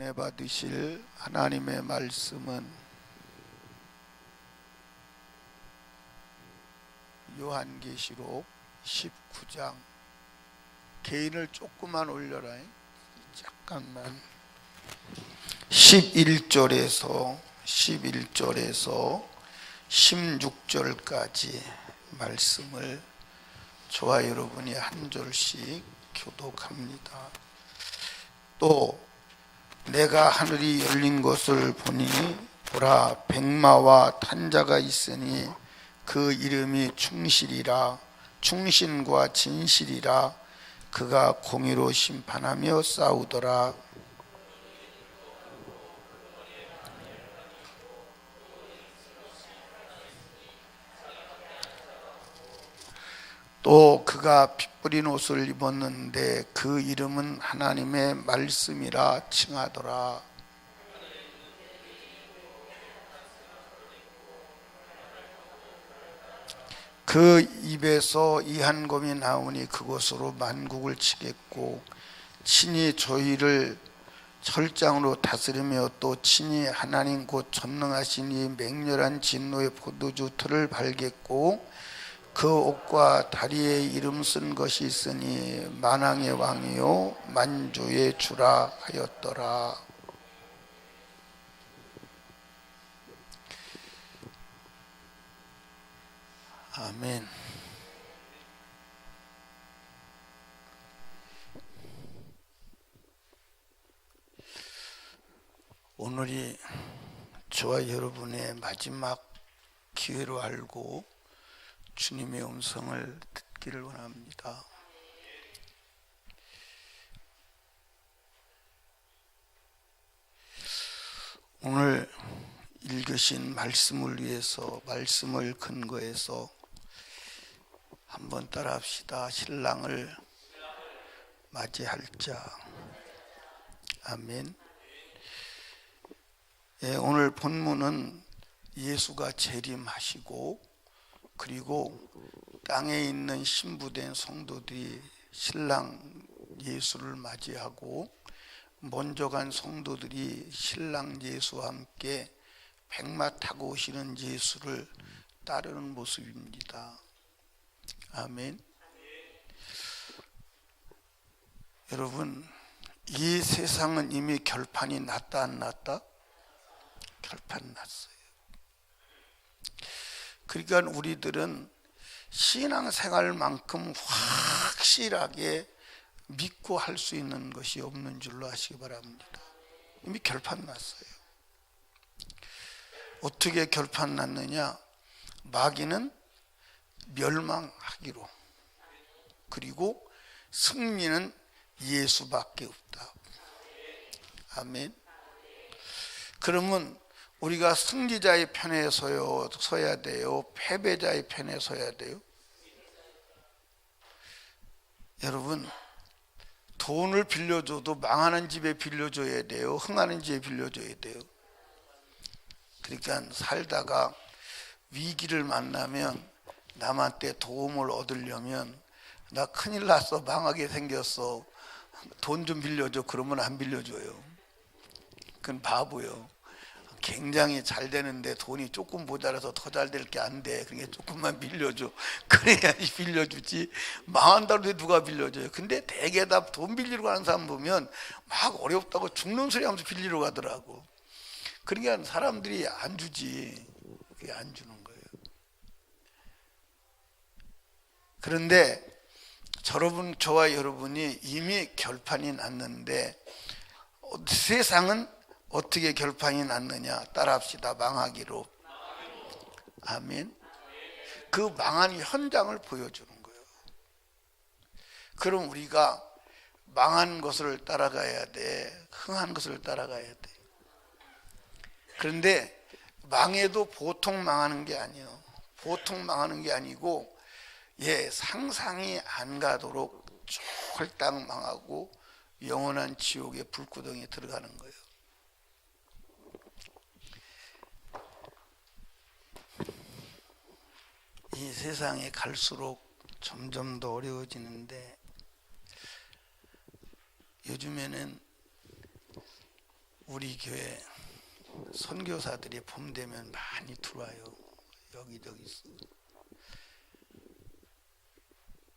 은혜 받으실 하나님의 말씀은 요한계시록 19장. 개인을 조금만 올려라. 잠깐만. 11절에서 16절까지 말씀을 저와 여러분이 한 절씩 교독합니다. 또 내가 하늘이 열린 것을 보니 보라, 백마와 탄자가 있으니 그 이름이 충실이라, 충신과 진실이라. 그가 공의로 심판하며 싸우더라. 또 그가 피 뿌린 옷을 입었는데 그 이름은 하나님의 말씀이라 칭하더라. 그 입에서 이 한 검이 나오니 그것으로 만국을 치겠고 친히 저희를 철장으로 다스리며 또 친히 하나님 곧 전능하신 이 맹렬한 진노의 포도주 틀을 발겠고 그 옷과 다리에 이름 쓴 것이 있으니 만왕의 왕이요 만주의 주라 하였더라. 아멘. 오늘이 저와 여러분의 마지막 기회로 알고 주님의 음성을 듣기를 원합니다. 오늘 읽으신 말씀을 위해서, 말씀을 근거해서 한번 따라합시다. 신랑을 맞이할 자. 아멘. 예, 오늘 본문은 예수가 재림하시고 그리고 땅에 있는 신부된 성도들이 신랑 예수를 맞이하고 먼저 간 성도들이 신랑 예수와 함께 백마 타고 오시는 예수를 따르는 모습입니다. 아멘. 여러분, 이 세상은 이미 결판이 났다 안 났다? 결판 났어요. 그러니까 우리들은 신앙생활만큼 확실하게 믿고 할 수 있는 것이 없는 줄로 아시기 바랍니다. 이미 결판 났어요. 어떻게 결판 났느냐? 마귀는 멸망하기로, 그리고 승리는 예수밖에 없다. 아멘. 그러면 우리가 승리자의 편에 서야 돼요? 패배자의 편에 서야 돼요? 여러분, 돈을 빌려줘도 망하는 집에 빌려줘야 돼요? 흥하는 집에 빌려줘야 돼요? 그러니까 살다가 위기를 만나면 남한테 도움을 얻으려면 나 큰일 났어, 망하게 생겼어, 돈 좀 빌려줘. 그러면 안 빌려줘요. 그건 바보요. 굉장히 잘 되는데 돈이 조금 모자라서 더 잘 될 게 안 돼. 그러니까 조금만 빌려줘. 그래야지 빌려주지. 망한다는데 누가 빌려줘요? 근데 대개 다 돈 빌리러 가는 사람 보면 막 어렵다고 죽는 소리 하면서 빌리러 가더라고. 그러니까 사람들이 안 주지. 그게 안 주는 거예요. 그런데 저와 여러분이 이미 결판이 났는데 세상은 어떻게 결판이 났느냐? 따라합시다. 망하기로. 아멘. 그 망한 현장을 보여주는 거예요. 그럼 우리가 망한 것을 따라가야 돼? 흥한 것을 따라가야 돼? 그런데 망해도 보통 망하는 게 아니에요. 보통 망하는 게 아니고 상상이 안 가도록 쫄딱 망하고 영원한 지옥의 불구덩이에 들어가는 거예요. 이 세상에 갈수록 점점 더 어려워지는데 요즘에는 우리 교회 선교사들이 봄 되면 많이 들어와요. 여기저기서.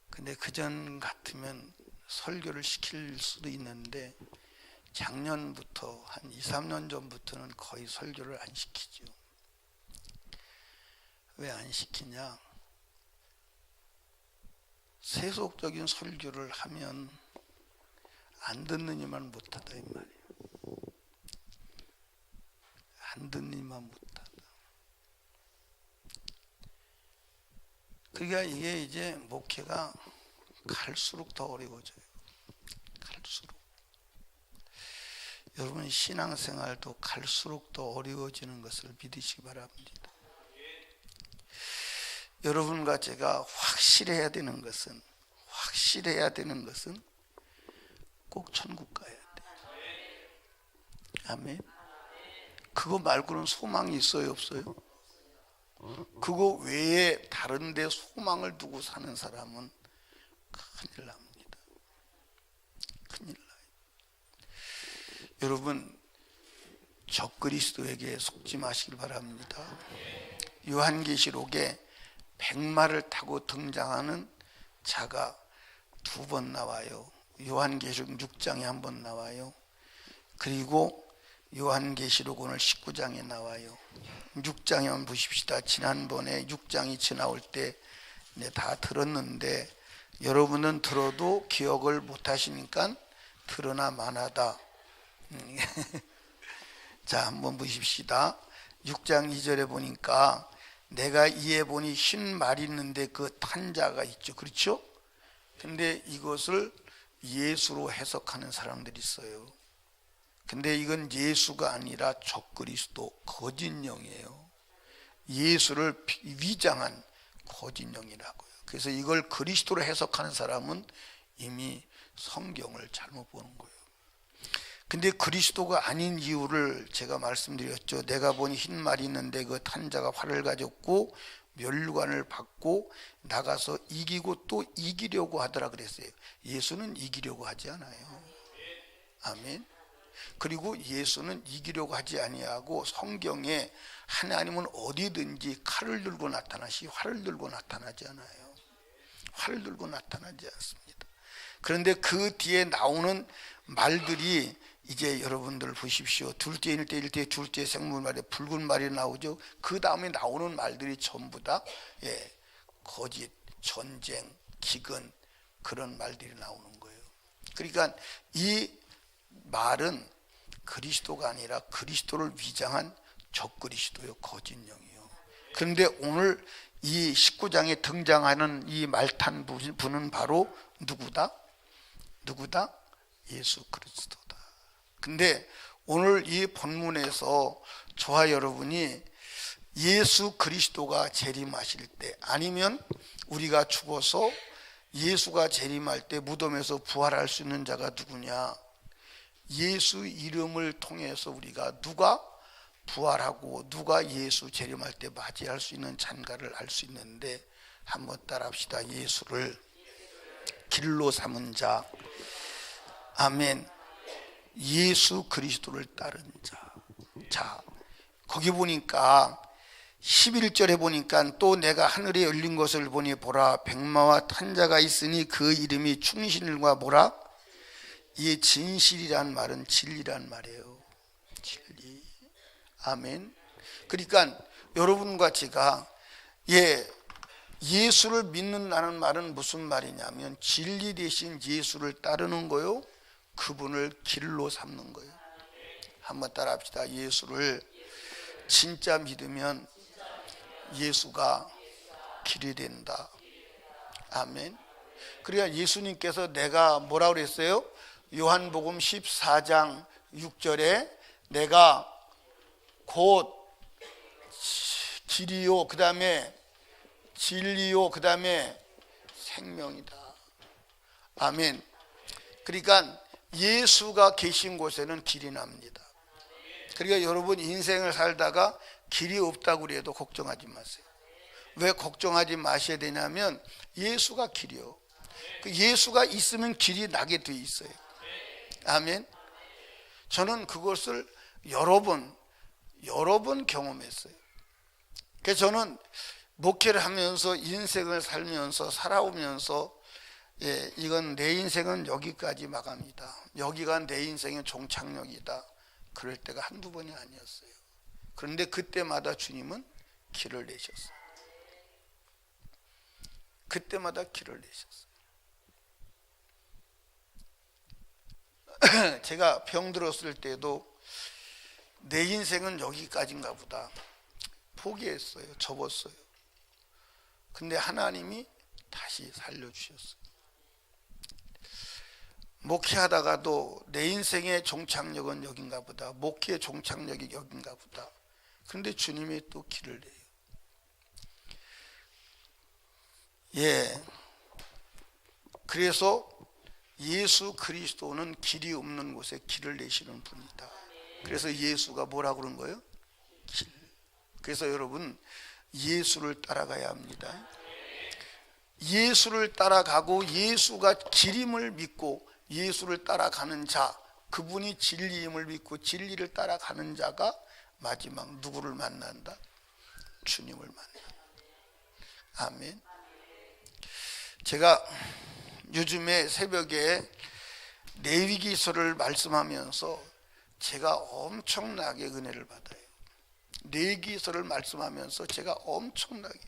근데 그전 같으면 설교를 시킬 수도 있는데 작년부터 한 2, 3년 전부터는 거의 설교를 안 시키죠. 왜 안 시키냐? 세속적인 설교를 하면 안 듣는 이만 못하다 이 말이에요. 안 듣는 이만 못하다. 그러니까 이게 이제 목회가 갈수록 더 어려워져요. 갈수록. 여러분 신앙생활도 갈수록 더 어려워지는 것을 믿으시기 바랍니다. 여러분과 제가 확실해야 되는 것은 꼭 천국 가야 돼. 아멘. 그거 말고는 소망이 있어요, 없어요? 그거 외에 다른 데 소망을 두고 사는 사람은 큰일 납니다. 큰일 나요. 여러분 적그리스도에게 속지 마시길 바랍니다. 요한계시록에 백마를 타고 등장하는 자가 2번 나와요. 요한계시록 6장에 1번 나와요. 그리고 요한계시록 오늘 19장에 나와요. 6장에 한번 보십시다. 지난번에 6장이 지나올 때 다 들었는데 여러분은 들어도 기억을 못 하시니까 들으나 마나다. 자, 한번 보십시다. 6장 2절에 보니까 내가 이에 보니 흰 말이 있는데 그 탄 자가 있죠. 그렇죠? 근데 이것을 예수로 해석하는 사람들이 있어요. 근데 이건 예수가 아니라 적그리스도 거짓 영이에요. 예수를 위장한 거짓 영이라고요. 그래서 이걸 그리스도로 해석하는 사람은 이미 성경을 잘못 보는 거예요. 근데 그리스도가 아닌 이유를 제가 말씀드렸죠. 내가 보니 흰 말이 있는데 그 탄 자가 활을 가졌고 면류관을 받고 나가서 이기고 또 이기려고 하더라 그랬어요. 예수는 이기려고 하지 않아요. 아멘. 그리고 예수는 이기려고 하지 아니하고 성경에 하나님은 어디든지 칼을 들고 나타나시 활을 들고 나타나지 않아요. 활을 들고 나타나지 않습니다. 그런데 그 뒤에 나오는 말들이 이제 여러분들 보십시오. 둘째 일대 일대 둘째 생물 말에 붉은 말이 나오죠. 그 다음에 나오는 말들이 전부 다 거짓, 전쟁, 기근 그런 말들이 나오는 거예요. 그러니까 이 말은 그리스도가 아니라 그리스도를 위장한 적그리스도요, 거짓 영이요. 그런데 오늘 이 19장에 등장하는 이 말탄 분은 바로 누구다? 예수 그리스도다. 근데 오늘 이 본문에서 저와 여러분이 예수 그리스도가 재림하실 때 아니면 우리가 죽어서 예수가 재림할 때 무덤에서 부활할 수 있는 자가 누구냐? 예수 이름을 통해서 우리가 누가 부활하고 누가 예수 재림할 때 맞이할 수 있는 잔가를 알 수 있는데 한번 따라합시다. 예수를 길로 삼은 자. 아멘. 예수 그리스도를 따른 자. 자, 거기 보니까 11절에 보니까 또 내가 하늘에 열린 것을 보니 보라 백마와 탄 자가 있으니 그 이름이 충신일과 뭐라? 이 진실이란 말은 진리란 말이에요. 진리. 아멘. 그러니까 여러분과 제가 예수를 믿는다는 말은 무슨 말이냐면 진리 대신 예수를 따르는 거요. 그분을 길로 삼는 거예요. 한번 따라 합시다. 예수를 진짜 믿으면 예수가 길이 된다. 아멘. 그러니까 예수님께서 내가 뭐라고 그랬어요? 요한복음 14장 6절에 내가 곧 길이요 그 다음에 진리요 그 다음에 생명이다. 아멘. 그러니까 예수가 계신 곳에는 길이 납니다. 그러니까 여러분 인생을 살다가 길이 없다고 그래도 걱정하지 마세요. 왜 걱정하지 마셔야 되냐면 예수가 길이요. 예수가 있으면 길이 나게 돼 있어요. 아멘. 저는 그것을 여러 번 경험했어요. 그래서 저는 목회를 하면서 인생을 살면서 살아오면서 이건 내 인생은 여기까지 마감이다. 여기가 내 인생의 종착역이다. 그럴 때가 한두 번이 아니었어요. 그런데 그때마다 주님은 길을 내셨어요. 그때마다 길을 내셨어요. 제가 병들었을 때도 내 인생은 여기까지인가 보다. 포기했어요. 접었어요. 근데 하나님이 다시 살려주셨어요. 목회하다가도 내 인생의 종착역은 여긴가 보다. 목회의 종착역이 여긴가 보다. 그런데 주님이 또 길을 내요. 그래서 예수 그리스도는 길이 없는 곳에 길을 내시는 분이다. 그래서 예수가 뭐라고 그런 거예요? 길. 그래서 여러분 예수를 따라가야 합니다. 예수를 따라가고 예수가 길임을 믿고 예수를 따라가는 자, 그분이 진리임을 믿고 진리를 따라가는 자가 마지막 누구를 만난다? 주님을 만난다. 아멘. 제가 요즘에 새벽에 레위기서를 말씀하면서 제가 엄청나게 은혜를 받아요. 레위기서를 말씀하면서 제가 엄청나게,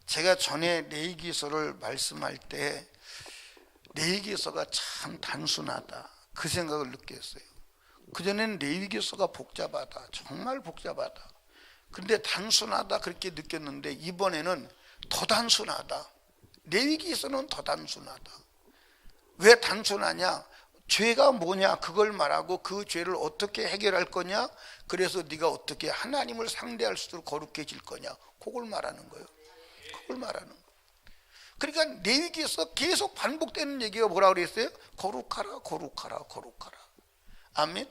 제가 전에 레위기서를 말씀할 때 레위기서가 참 단순하다 그 생각을 느꼈어요. 그전에는 레위기서가 복잡하다, 정말 복잡하다. 그런데 단순하다 그렇게 느꼈는데 이번에는 더 단순하다. 레위기서는 더 단순하다. 왜 단순하냐? 죄가 뭐냐 그걸 말하고 그 죄를 어떻게 해결할 거냐, 그래서 네가 어떻게 하나님을 상대할 수 있도록 거룩해질 거냐, 그걸 말하는 거예요. 그걸 말하는 거예요. 그러니까 레위기에서 계속 반복되는 얘기가 뭐라고 그랬어요? 거룩하라 거룩하라 거룩하라. 아멘.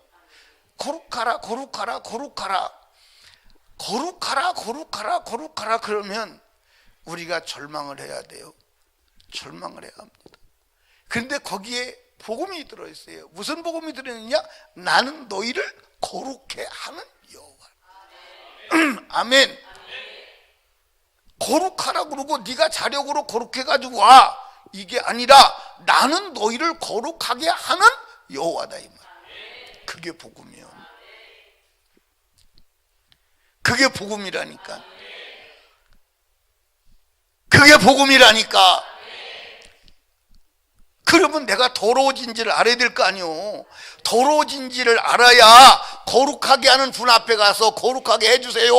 거룩하라 거룩하라 거룩하라 거룩하라 거룩하라 거룩하라. 그러면 우리가 절망을 해야 돼요. 절망을 해야 합니다. 그런데 거기에 복음이 들어있어요. 무슨 복음이 들어있느냐? 나는 너희를 거룩해 하는 여호와. 아멘. 거룩하라 그러고 네가 자력으로 거룩해가지고 와, 이게 아니라 나는 너희를 거룩하게 하는 여호와다 이 말. 그게 복음이에요. 그게 복음이라니까. 그게 복음이라니까. 그러면 내가 더러워진지를 알아야 될 거 아니오. 더러워진지를 알아야 거룩하게 하는 분 앞에 가서 거룩하게 해주세요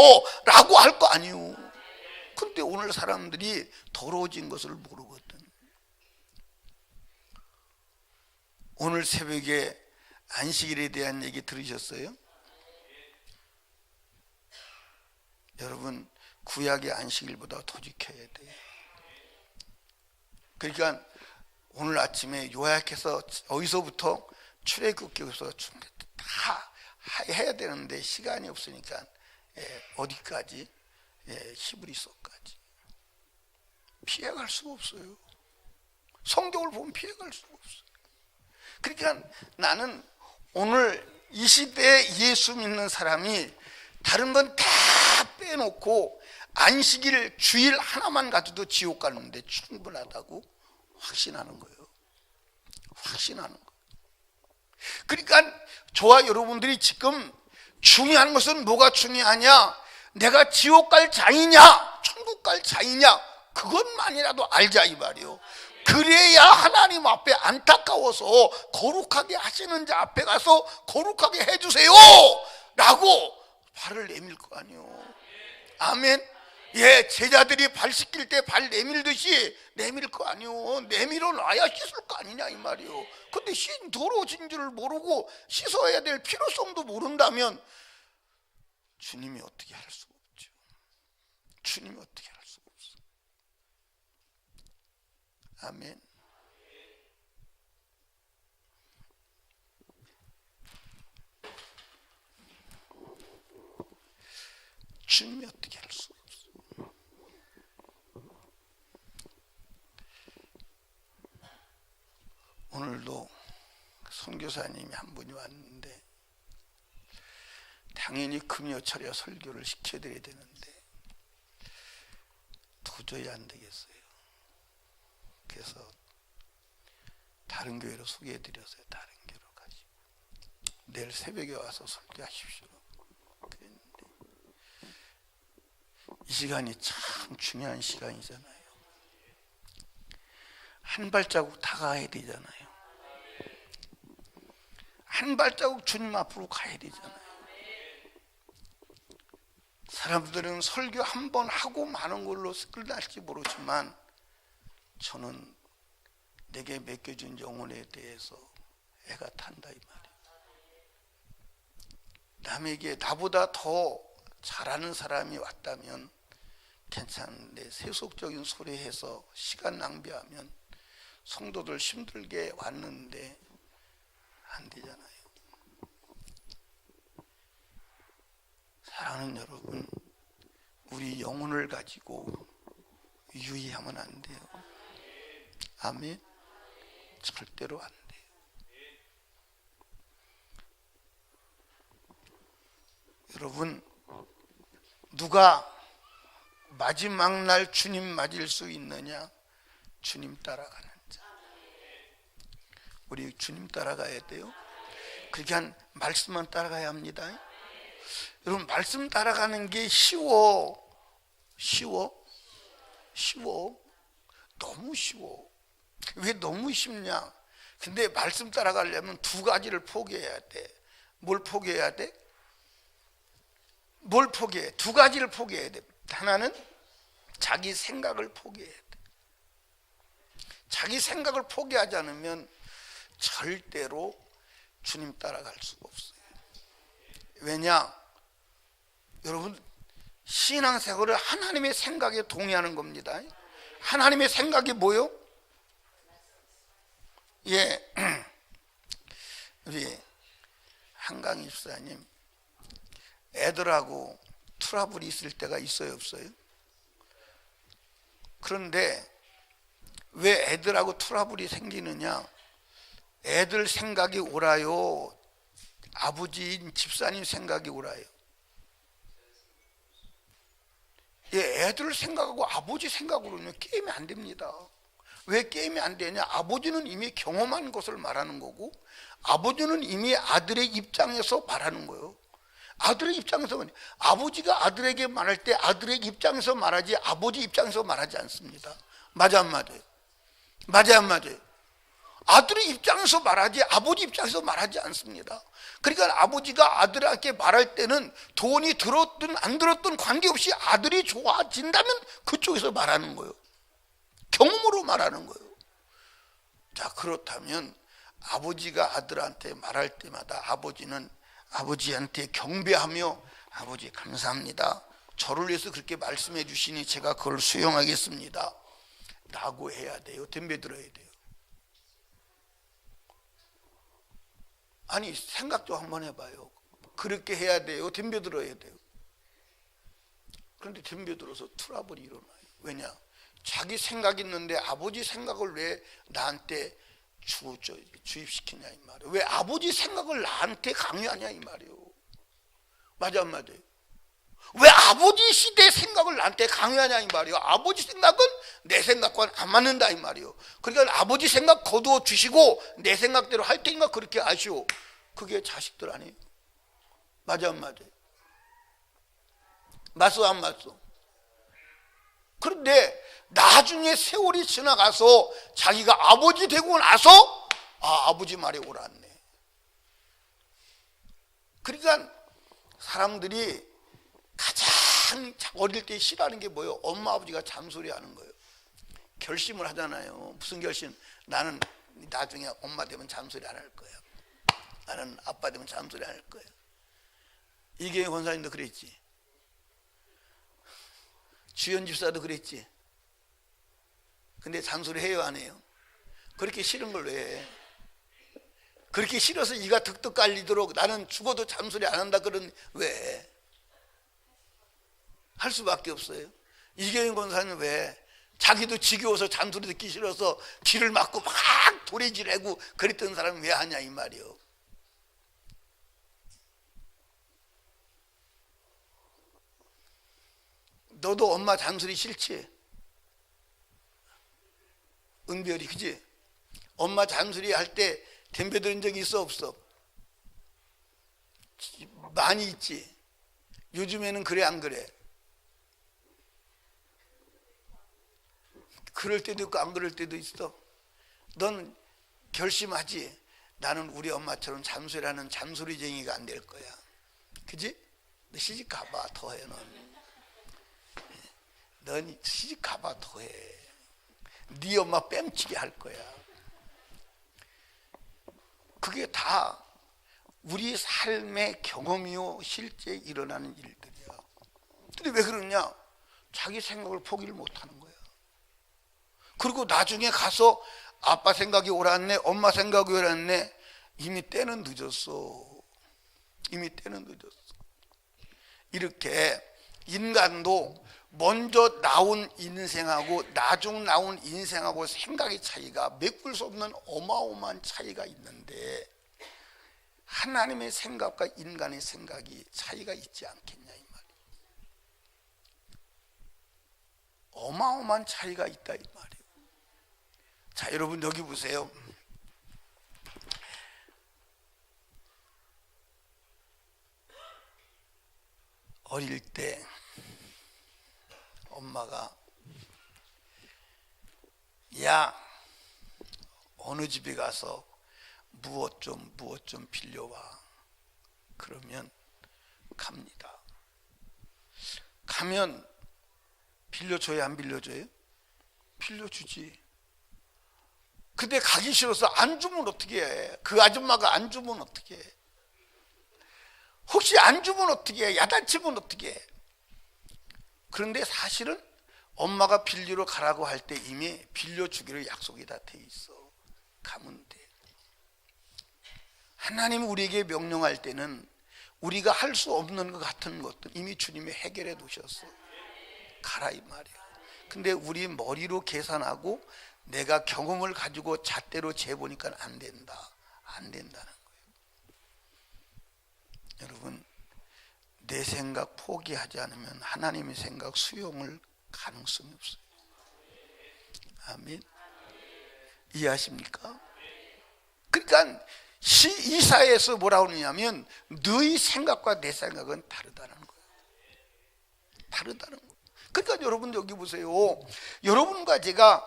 라고 할 거 아니오. 근데 오늘 사람들이 더러워진 것을 모르거든. 오늘 새벽에 안식일에 대한 얘기 들으셨어요? 여러분 구약의 안식일보다 더 지켜야 돼요. 그러니까 오늘 아침에 요약해서 어디서부터 출애굽기에서 다 해야 되는데 시간이 없으니까 어디까지? 히브리서까지. 피해갈 수가 없어요. 성경을 보면 피해갈 수가 없어요. 그러니까 나는 오늘 이 시대에 예수 믿는 사람이 다른 건 다 빼놓고 안식일 주일 하나만 가져도 지옥 가는데 충분하다고 확신하는 거예요. 확신하는 거예요. 그러니까 저와 여러분들이 지금 중요한 것은 뭐가 중요하냐? 내가 지옥 갈 자이냐 천국 갈 자이냐, 그것만이라도 알자 이 말이요. 그래야 하나님 앞에 안타까워서 거룩하게 하시는 자 앞에 가서 거룩하게 해주세요 라고 발을 내밀 거 아니요. 아멘. 제자들이 발 씻길 때 발 내밀듯이 내밀 거 아니요. 내밀어 놔야 씻을 거 아니냐 이 말이요. 근데 더러워진 줄을 모르고 씻어야 될 필요성도 모른다면 주님이 어떻게 할 수가 없죠. 주님이 어떻게 할 수가 없어. 아멘. 주님이 어떻게 할 수가 없어. 오늘도 선교사님이 한 분이 왔는데 당연히 금요철에 설교를 시켜드려야 되는데 도저히 안 되겠어요. 그래서 다른 교회로 소개해드렸어요. 다른 교회로 가시고 내일 새벽에 와서 설교하십시오. 그랬는데 이 시간이 참 중요한 시간이잖아요. 한 발자국 다가야 되잖아요. 한 발자국 주님 앞으로 가야 되잖아요. 사람들은 설교 한 번 하고 마는 걸로 끝날지 모르지만 저는 내게 맡겨준 영혼에 대해서 애가 탄다 이 말이에요. 남에게 나보다 더 잘하는 사람이 왔다면 괜찮은데 세속적인 소리 해서 시간 낭비하면 성도들 힘들게 왔는데 안 되잖아요. 사랑하는 여러분, 우리 영혼을 가지고 유의하면 안 돼요. 아멘. 절대로 안 돼요. 여러분, 누가 마지막 날 주님 맞을 수 있느냐? 주님 따라가는 자. 우리 주님 따라가야 돼요. 그렇게 한 말씀만 따라가야 합니다. 여러분, 말씀 따라가는 게 쉬워. 너무 쉬워. 왜 너무 쉽냐? 근데 말씀 따라가려면 두 가지를 포기해야 돼. 뭘 포기해야 돼? 뭘 포기해? 두 가지를 포기해야 돼. 하나는 자기 생각을 포기해야 돼. 자기 생각을 포기하지 않으면 절대로 주님 따라갈 수가 없어요. 왜냐? 여러분, 신앙생활을 하나님의 생각에 동의하는 겁니다. 하나님의 생각이 뭐요? 예, 우리 한강 입사님 애들하고 트러블이 있을 때가 있어요, 없어요? 그런데 왜 애들하고 트러블이 생기느냐? 애들 생각이 옳아요? 아버지인 집사님 생각이 옳아요? 예, 애들 생각하고 아버지 생각으로는 게임이 안 됩니다. 왜 게임이 안 되냐? 아버지는 이미 경험한 것을 말하는 거고 아버지는 이미 아들의 입장에서 말하는 거예요. 아들의 입장에서 아버지가 아들에게 말할 때 아들의 입장에서 말하지 아버지 입장에서 말하지 않습니다. 맞아 안 맞아요? 맞아 안 맞아요? 아들의 입장에서 말하지 아버지 입장에서 말하지 않습니다. 그러니까 아버지가 아들에게 말할 때는 돈이 들었든 안 들었든 관계없이 아들이 좋아진다면 그쪽에서 말하는 거예요. 경험으로 말하는 거예요. 자, 그렇다면 아버지가 아들한테 말할 때마다 아버지는 아버지한테 경배하며 아버지 감사합니다. 저를 위해서 그렇게 말씀해 주시니 제가 그걸 수용하겠습니다 라고 해야 돼요? 덤벼들어야 돼요? 아니, 생각 좀 한번 해봐요. 그렇게 해야 돼요? 덤벼들어야 돼요? 그런데 덤벼들어서 트러블이 일어나요. 왜냐? 자기 생각이 있는데 아버지 생각을 왜 나한테 주입시키냐 이 말이에요. 왜 아버지 생각을 나한테 강요하냐 이 말이에요. 맞아 안 맞아요? 왜 아버지 시대 생각을 나한테 강요하냐 이 말이에요. 아버지 생각은 내 생각과는 안 맞는다 이 말이에요. 그러니까 아버지 생각 거두어 주시고 내 생각대로 할 테니까 그렇게 하시오. 그게 자식들 아니에요? 맞아 안 맞아요? 맞소 안 맞소? 그런데 나중에 세월이 지나가서 자기가 아버지 되고 나서 아버지 말이 옳았네. 그러니까 사람들이 가장 어릴 때 싫어하는 게 뭐예요? 엄마 아버지가 잔소리하는 거예요. 결심을 하잖아요. 무슨 결심? 나는 나중에 엄마 되면 잔소리 안 할 거야. 나는 아빠 되면 잔소리 안 할 거야. 이계영 권사님도 그랬지. 주연 집사도 그랬지. 근데 잔소리 해요 안 해요? 그렇게 싫은 걸 왜 해? 그렇게 싫어서 이가 득득 깔리도록 나는 죽어도 잔소리 안 한다 그런 왜 해? 할 수밖에 없어요. 이계영 권사는 왜? 자기도 지겨워서 잔소리 듣기 싫어서 귀를 막고 막 도래질하고 그랬던 사람은 왜 하냐 이 말이요. 너도 엄마 잔소리 싫지? 은별이, 그지? 엄마 잔소리 할 때 덤벼드는 적이 있어 없어? 많이 있지. 요즘에는 그래 안 그래? 그럴 때도 있고 안 그럴 때도 있어. 넌 결심하지. 나는 우리 엄마처럼 잔소리하는 잔소리쟁이가 안 될 거야. 그지? 너 시집 가봐 더해. 넌 시집 가봐 더해. 네 엄마 뺨치게 할 거야. 그게 다 우리 삶의 경험이요 실제 일어나는 일들이야. 근데 왜 그러냐? 자기 생각을 포기를 못하는 거야. 그리고 나중에 가서 아빠 생각이 옳았네, 엄마 생각이 옳았네. 이미 때는 늦었어. 이미 때는 늦었어. 이렇게 인간도 먼저 나온 인생하고 나중 나온 인생하고 생각의 차이가 메꿀 수 없는 어마어마한 차이가 있는데, 하나님의 생각과 인간의 생각이 차이가 있지 않겠냐 이 말이에요. 어마어마한 차이가 있다 이 말이에요. 자, 여러분 여기 보세요. 어릴 때 엄마가 야 어느 집에 가서 무엇 좀 빌려와. 그러면 갑니다. 가면 빌려줘요 안 빌려줘요? 빌려주지. 근데 가기 싫어서 안 주면 어떻게 해? 그 아줌마가 안 주면 어떻게 해? 혹시 안 주면 어떻게 해? 야단치면 어떻게 해? 그런데 사실은 엄마가 빌리러 가라고 할 때 이미 빌려주기로 약속이 다 돼 있어. 가면 돼. 하나님이 우리에게 명령할 때는 우리가 할 수 없는 것 같은 것들 이미 주님이 해결해 놓으셨어. 가라 이 말이야. 근데 우리 머리로 계산하고 내가 경험을 가지고 잣대로 재보니까 안 된다. 안 된다는 거예요. 여러분, 내 생각 포기하지 않으면 하나님의 생각 수용할 가능성이 없어요. 아멘. 이해하십니까? 그러니까 이사야에서 뭐라고 하냐면 너희 생각과 내 생각은 다르다는 거예요. 다르다는 거예요. 그러니까 여러분 여기 보세요. 여러분과 제가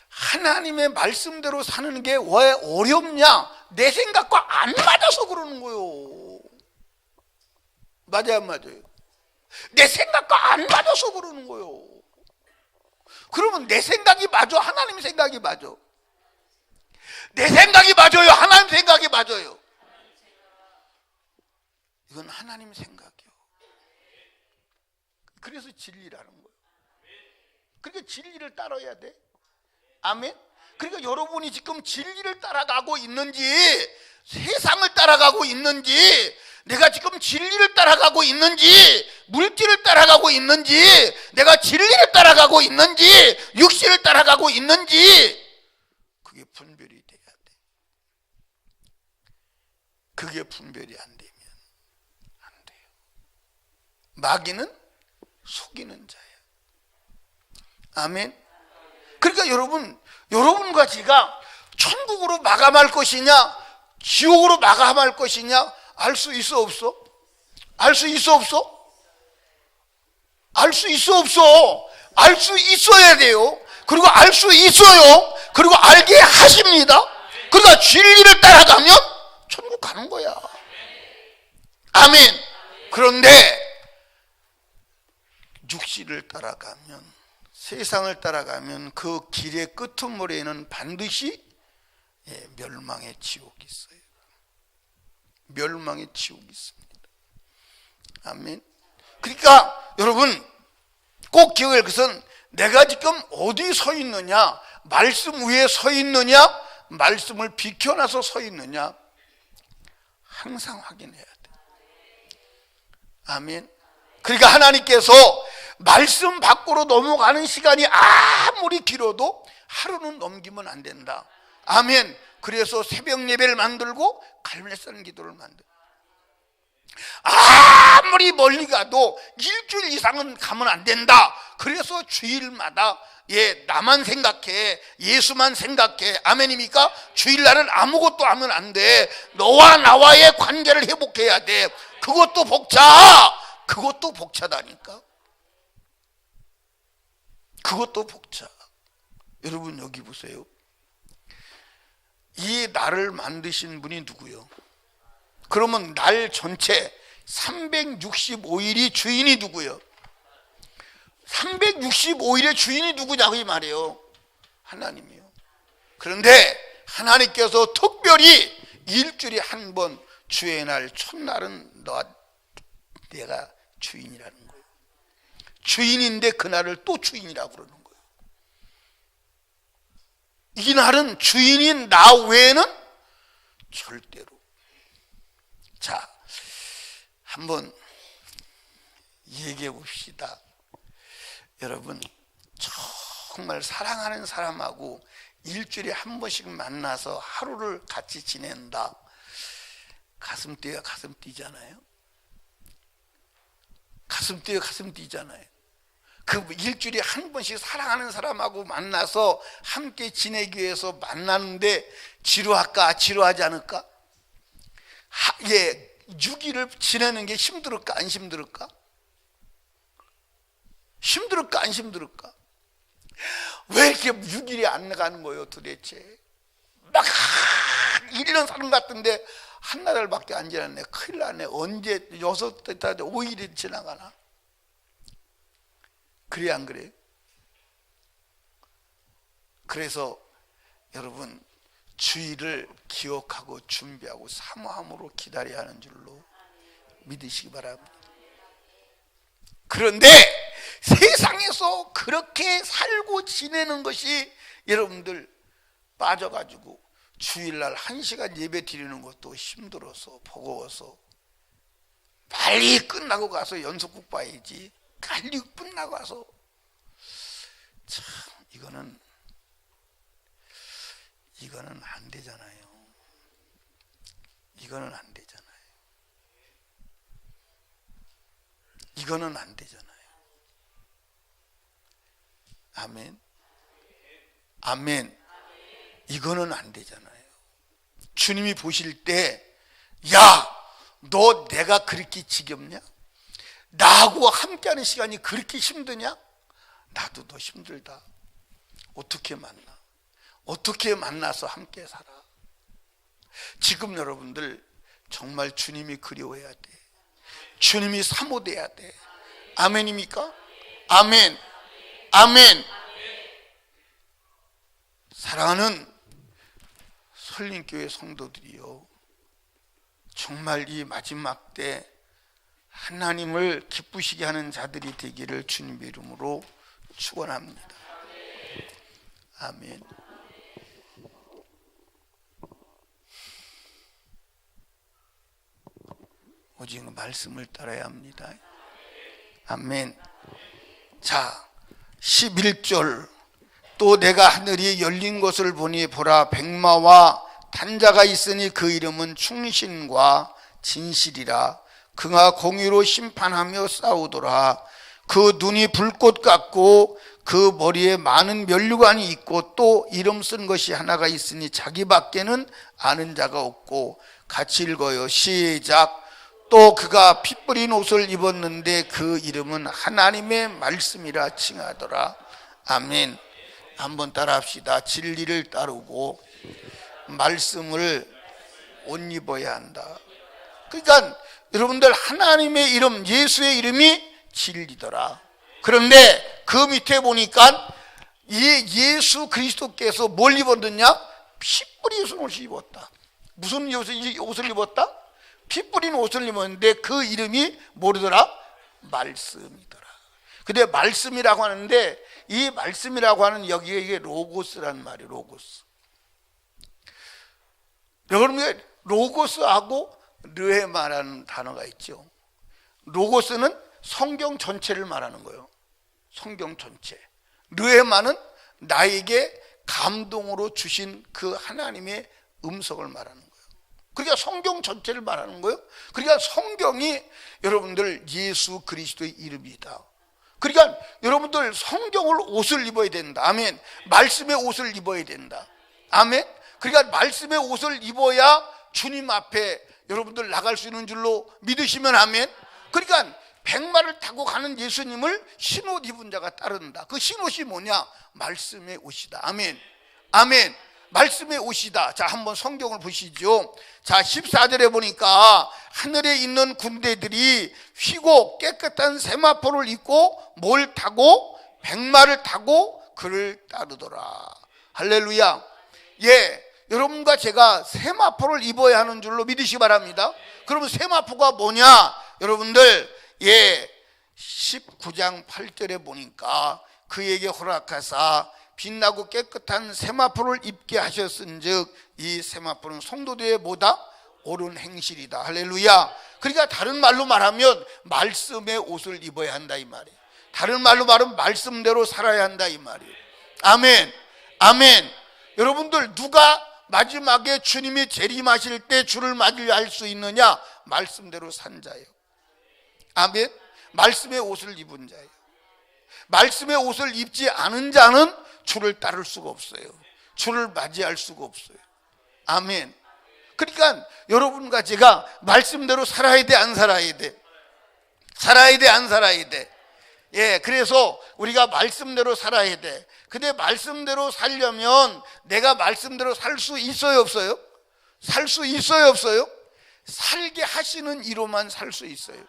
하나님의 말씀대로 사는 게 왜 어렵냐? 내 생각과 안 맞아서 그러는 거예요. 맞아요 안 맞아요? 내 생각과 안 맞아서 그러는 거예요. 그러면 내 생각이 맞아? 하나님 생각이 맞아? 내 생각이 맞아요? 하나님 생각이 맞아요? 이건 하나님 생각이요. 그래서 진리라는 거예요. 그러니까 진리를 따라야 돼. 아멘. 그러니까 여러분이 지금 진리를 따라가고 있는지 세상을 따라가고 있는지 내가 지금 진리를 따라가고 있는지 물질을 따라가고 있는지 내가 진리를 따라가고 있는지 육신을 따라가고 있는지 그게 분별이 돼야 돼. 그게 분별이 안 되면 안 돼요. 마귀는 속이는 자예요. 아멘. 그러니까 여러분과 제가 천국으로 마감할 것이냐 지옥으로 마감할 것이냐 알 수 있어 없어? 알 수 있어 없어? 알 수 있어 없어? 알 수 있어야 돼요. 그리고 알 수 있어요. 그리고 알게 하십니다. 그러니까 진리를 따라가면 천국 가는 거야. 아멘. 그런데 육신을 따라가면 세상을 따라가면 그 길의 끄트머리에는 반드시 멸망의 지옥이 있어요. 멸망의 지옥이 있습니다. 아멘. 그러니까 여러분 꼭 기억할 것은 내가 지금 어디 서 있느냐, 말씀 위에 서 있느냐, 말씀을 비켜놔서 서 있느냐 항상 확인해야 돼. 아멘. 그러니까 하나님께서 말씀 밖으로 넘어가는 시간이 아무리 길어도 하루는 넘기면 안 된다. 아멘. 그래서 새벽 예배를 만들고 갈멜산 기도를 만들고 아무리 멀리 가도 일주일 이상은 가면 안 된다. 그래서 주일마다 나만 생각해, 예수만 생각해. 아멘입니까? 주일날은 아무것도 하면 안 돼. 너와 나와의 관계를 회복해야 돼. 그것도 벅차다니까. 그것도 벅차. 여러분 여기 보세요. 이 나를 만드신 분이 누구요? 그러면 날 전체 365일이 주인이 누구요? 365일의 주인이 누구냐고 이 말이에요. 하나님이요. 그런데 하나님께서 특별히 일주일에 한 번 주의 날 첫날은 내가 주인이라는 거예요. 주인인데 그날을 또 주인이라고 그러는 거예요. 이 날은 주인인 나 외에는 절대로. 자, 한번 얘기해 봅시다. 여러분, 정말 사랑하는 사람하고 일주일에 한 번씩 만나서 하루를 같이 지낸다. 가슴 뛰잖아요. 가슴 뛰잖아요. 그 일주일에 한 번씩 사랑하는 사람하고 만나서 함께 지내기 위해서 만나는데 지루할까? 지루하지 않을까? 6일을 지내는 게 힘들을까? 안 힘들을까? 힘들을까? 안 힘들을까? 왜 이렇게 6일이 안 가는 거예요 도대체? 막 1년 사는 것 같은데 한 나달밖에 안 지났네. 큰일 나네. 언제 5일이 지나가나? 그래 안 그래요? 그래서 여러분 주일을 기억하고 준비하고 사모함으로 기다려야 하는 줄로 믿으시기 바랍니다. 그런데 세상에서 그렇게 살고 지내는 것이 여러분들 빠져가지고 주일날 1시간 예배 드리는 것도 힘들어서 버거워서 빨리 끝나고 가서 연속극 봐야지. 빨리 끝나고 가서 참 이거는 안 되잖아요. 이거는 안 되잖아요. 이거는 안 되잖아요. 아멘. 아멘. 이거는 안 되잖아요. 주님이 보실 때, 야, 너 내가 그렇게 지겹냐? 나하고 함께하는 시간이 그렇게 힘드냐? 나도 너 힘들다. 어떻게 만나? 어떻게 만나서 함께 살아? 지금 여러분들 정말 주님이 그리워해야 돼. 주님이 사모돼야 돼. 아멘입니까? 아멘. 아멘. 사랑하는 설림교회 성도들이요, 정말 이 마지막 때 하나님을 기쁘시게 하는 자들이 되기를 주님의 이름으로 축원합니다. 아멘. 오직 말씀을 따라야 합니다. 아멘. 자, 11절. 또 내가 하늘이 열린 것을 보니 보라 백마와 단자가 있으니 그 이름은 충신과 진실이라. 그가 공의로 심판하며 싸우더라. 그 눈이 불꽃 같고 그 머리에 많은 면류관이 있고 또 이름 쓴 것이 하나가 있으니 자기밖에는 아는 자가 없고. 같이 읽어요. 시작. 또 그가 피 뿌린 옷을 입었는데 그 이름은 하나님의 말씀이라 칭하더라. 아멘. 한번 따라합시다. 진리를 따르고 말씀을 옷 입어야 한다. 그러니까 여러분들 하나님의 이름, 예수의 이름이 진리더라. 그런데 그 밑에 보니까 이 예수 그리스도께서 뭘 입었느냐? 피 뿌린 옷을 입었다. 무슨 옷을 입었다? 피 뿌린 옷을 입었는데 그 이름이 뭐더라? 말씀이더라. 근데 말씀이라고 하는데 이 말씀이라고 하는 여기에 이게 로고스라는 말이에요. 로고스. 여러분 로고스하고 르헤마라는 단어가 있죠. 로고스는 성경 전체를 말하는 거예요. 성경 전체. 르헤마는 나에게 감동으로 주신 그 하나님의 음성을 말하는 거예요. 그러니까 성경 전체를 말하는 거예요. 그러니까 성경이 여러분들 예수 그리스도의 이름이다. 그러니까 여러분들 성경을 옷을 입어야 된다. 아멘. 말씀의 옷을 입어야 된다. 아멘. 그러니까 말씀의 옷을 입어야 주님 앞에 여러분들 나갈 수 있는 줄로 믿으시면 아멘. 그러니까 백마를 타고 가는 예수님을 흰옷 입은 자가 따른다. 그 흰옷이 뭐냐? 말씀의 옷이다. 아멘. 아멘. 말씀의 옷이다. 자, 한번 성경을 보시죠. 자, 14절에 보니까 하늘에 있는 군대들이 휘고 깨끗한 세마포를 입고 뭘 타고? 백마를 타고 그를 따르더라. 할렐루야. 예, 여러분과 제가 세마포를 입어야 하는 줄로 믿으시기 바랍니다. 그러면 세마포가 뭐냐? 여러분들, 예, 19장 8절에 보니까 그에게 허락하사 빛나고 깨끗한 세마포를 입게 하셨은즉 이 세마포는 성도들의 뭐다? 옳은 행실이다. 할렐루야. 그러니까 다른 말로 말하면 말씀의 옷을 입어야 한다 이 말이에요. 다른 말로 말하면 말씀대로 살아야 한다 이 말이에요. 아멘. 아멘. 여러분들, 누가 마지막에 주님이 재림하실 때 주를 맞이할 수 있느냐? 말씀대로 산 자예요. 아멘. 말씀의 옷을 입은 자예요. 말씀의 옷을 입지 않은 자는 주를 따를 수가 없어요. 주를 맞이할 수가 없어요. 아멘. 그러니까 여러분과 제가 말씀대로 살아야 돼, 안 살아야 돼? 살아야 돼, 안 살아야 돼? 예, 그래서 우리가 말씀대로 살아야 돼. 근데 말씀대로 살려면 내가 말씀대로 살 수 있어요, 없어요? 살 수 있어요, 없어요? 살게 하시는 이로만 살 수 있어요.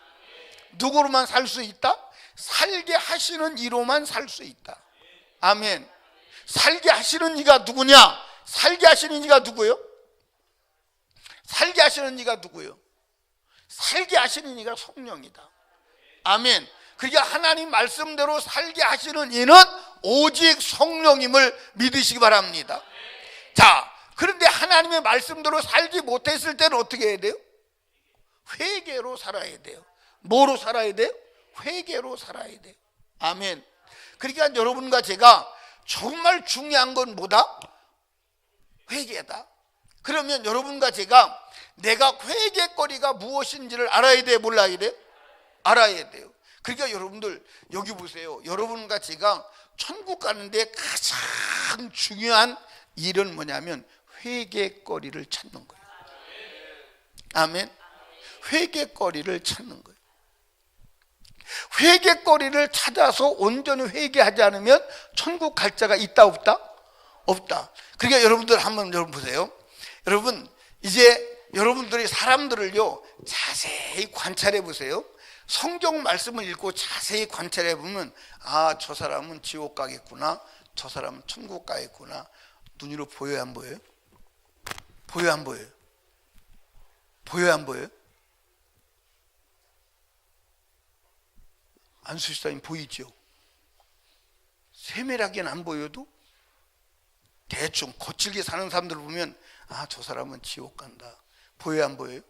누구로만 살 수 있다? 살게 하시는 이로만 살 수 있다. 아멘. 살게 하시는 이가 누구냐? 살게 하시는 이가 누구요? 살게 하시는 이가 누구요? 살게 하시는 이가 성령이다. 아멘. 그러니까 하나님 말씀대로 살게 하시는 이는 오직 성령임을 믿으시기 바랍니다. 자, 그런데 하나님의 말씀대로 살지 못했을 때는 어떻게 해야 돼요? 회개로 살아야 돼요. 뭐로 살아야 돼요? 회개로 살아야 돼요. 아멘. 그러니까 여러분과 제가 정말 중요한 건 뭐다? 회개다. 그러면 여러분과 제가 내가 회개거리가 무엇인지를 알아야 돼, 몰라야 돼? 알아야 돼요. 그러니까 여러분들 여기 보세요. 여러분과 제가 천국 가는데 가장 중요한 일은 뭐냐면 회개거리를 찾는 거예요. 아멘. 회개거리를 찾는 거예요. 회개거리를 찾아서 온전히 회개하지 않으면 천국 갈 자가 있다, 없다? 없다. 그러니까 여러분들 한번 여러분 보세요. 여러분, 이제 여러분들이 사람들을요 자세히 관찰해 보세요. 성경 말씀을 읽고 자세히 관찰해 보면 아, 저 사람은 지옥 가겠구나, 저 사람은 천국 가겠구나. 눈으로 보여요, 안 보여요? 보여요, 안 보여요? 보여요, 안 보여요? 안수시사님 보이죠? 세밀하게는 안 보여도 대충 거칠게 사는 사람들을 보면 아, 저 사람은 지옥 간다. 보여요, 안 보여요?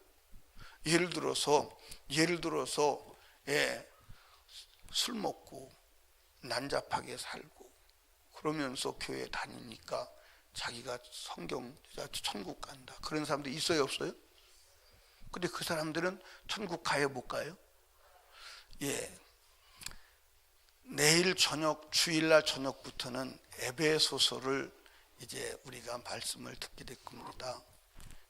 예를 들어서 예, 술 먹고 난잡하게 살고 그러면서 교회 다니니까 자기가 성경 천국 간다. 그런 사람들 있어요, 없어요? 근데 그 사람들은 천국 가요, 못 가요? 예. 내일 저녁, 주일날 저녁부터는 에베소서를 이제 우리가 말씀을 듣게 될 겁니다.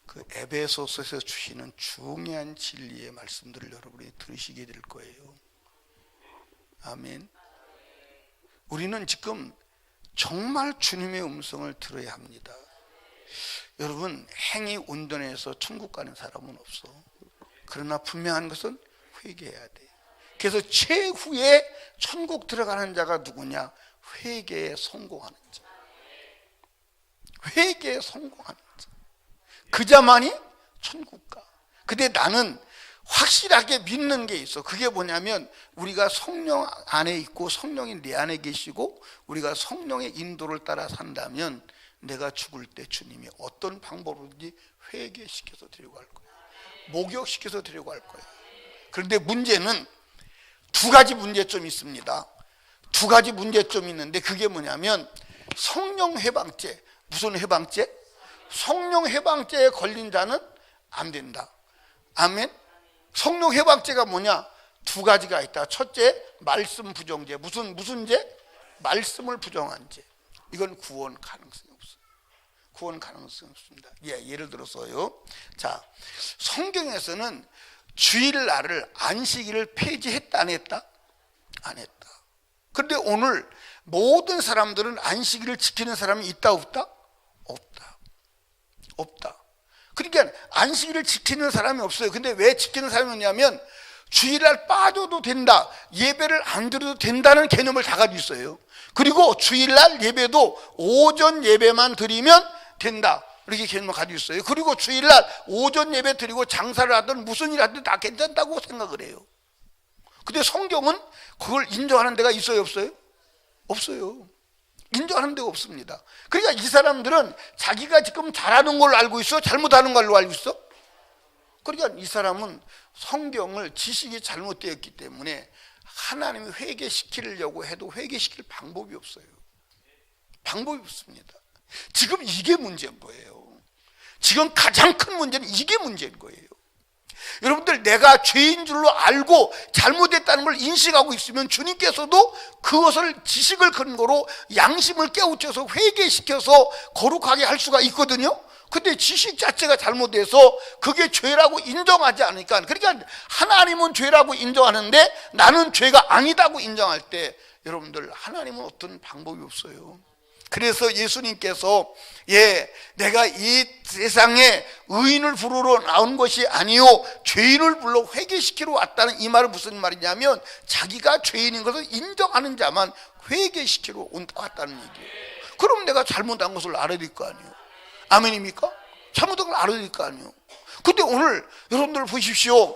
그 에베소서에서 주시는 중요한 진리의 말씀들을 여러분이 들으시게 될 거예요. 아멘. 우리는 지금 정말 주님의 음성을 들어야 합니다. 여러분, 행위 온전해서 천국 가는 사람은 없어. 그러나 분명한 것은 회개해야 돼. 그래서 최후의 천국 들어가는 자가 누구냐? 회개에 성공하는 자. 회개에 성공하는 자. 그 자만이 천국 가. 근데 나는 확실하게 믿는 게 있어. 그게 뭐냐면 우리가 성령 안에 있고 성령이 내 안에 계시고 우리가 성령의 인도를 따라 산다면 내가 죽을 때 주님이 어떤 방법으로든지 회개시켜서 데리고 갈 거예요. 목욕시켜서 데리고 갈 거예요. 그런데 문제는 두 가지 문제점이 있습니다. 두 가지 문제점이 있는데 그게 뭐냐면 성령 해방죄. 무슨 해방죄? 성령 해방죄에 걸린 자는 안 된다. 아멘. 성령 해방죄가 뭐냐? 두 가지가 있다. 첫째, 말씀 부정죄. 무슨 죄? 말씀을 부정한 죄. 이건 구원 가능성이 없어요. 구원 가능성이 없습니다. 예를 들어서요. 자, 성경에서는 주일날을 안식일을 폐지했다 안 했다? 안 했다. 그런데 오늘 모든 사람들은 안식일을 지키는 사람이 있다 없다? 없다. 없다. 그러니까 안식일을 지키는 사람이 없어요. 근데 왜 지키는 사람이 없냐면 주일날 빠져도 된다, 예배를 안 드려도 된다는 개념을 다 가지고 있어요. 그리고 주일날 예배도 오전 예배만 드리면 된다, 이렇게 개념을 가지고 있어요. 그리고 주일날 오전 예배 드리고 장사를 하든 무슨 일 하든 다 괜찮다고 생각을 해요. 근데 성경은 그걸 인정하는 데가 있어요 없어요? 없어요. 인정하는 데가 없습니다. 그러니까 이 사람들은 자기가 지금 잘하는 걸로 알고 있어? 잘못하는 걸로 알고 있어? 그러니까 이 사람은 성경을 지식이 잘못되었기 때문에 하나님이 회개시키려고 해도 회개시킬 방법이 없어요. 방법이 없습니다. 지금 이게 문제인 거예요. 지금 가장 큰 문제는 이게 문제인 거예요. 여러분들, 내가 죄인 줄로 알고 잘못했다는 걸 인식하고 있으면 주님께서도 그것을 지식을 근거로 양심을 깨우쳐서 회개시켜서 거룩하게 할 수가 있거든요. 근데 지식 자체가 잘못돼서 그게 죄라고 인정하지 않으니까, 그러니까 하나님은 죄라고 인정하는데 나는 죄가 아니다고 인정할 때 여러분들, 하나님은 어떤 방법이 없어요. 그래서 예수님께서 내가 이 세상에 의인을 부르러 나온 것이 아니요 죄인을 불러 회개시키러 왔다는 이 말은 무슨 말이냐면 자기가 죄인인 것을 인정하는 자만 회개시키러 왔다는 얘기예요. 그럼 내가 잘못한 것을 알아야 될 거 아니에요. 아멘입니까? 잘못한 걸 알아야 될 거 아니에요. 근데 오늘 여러분들 보십시오.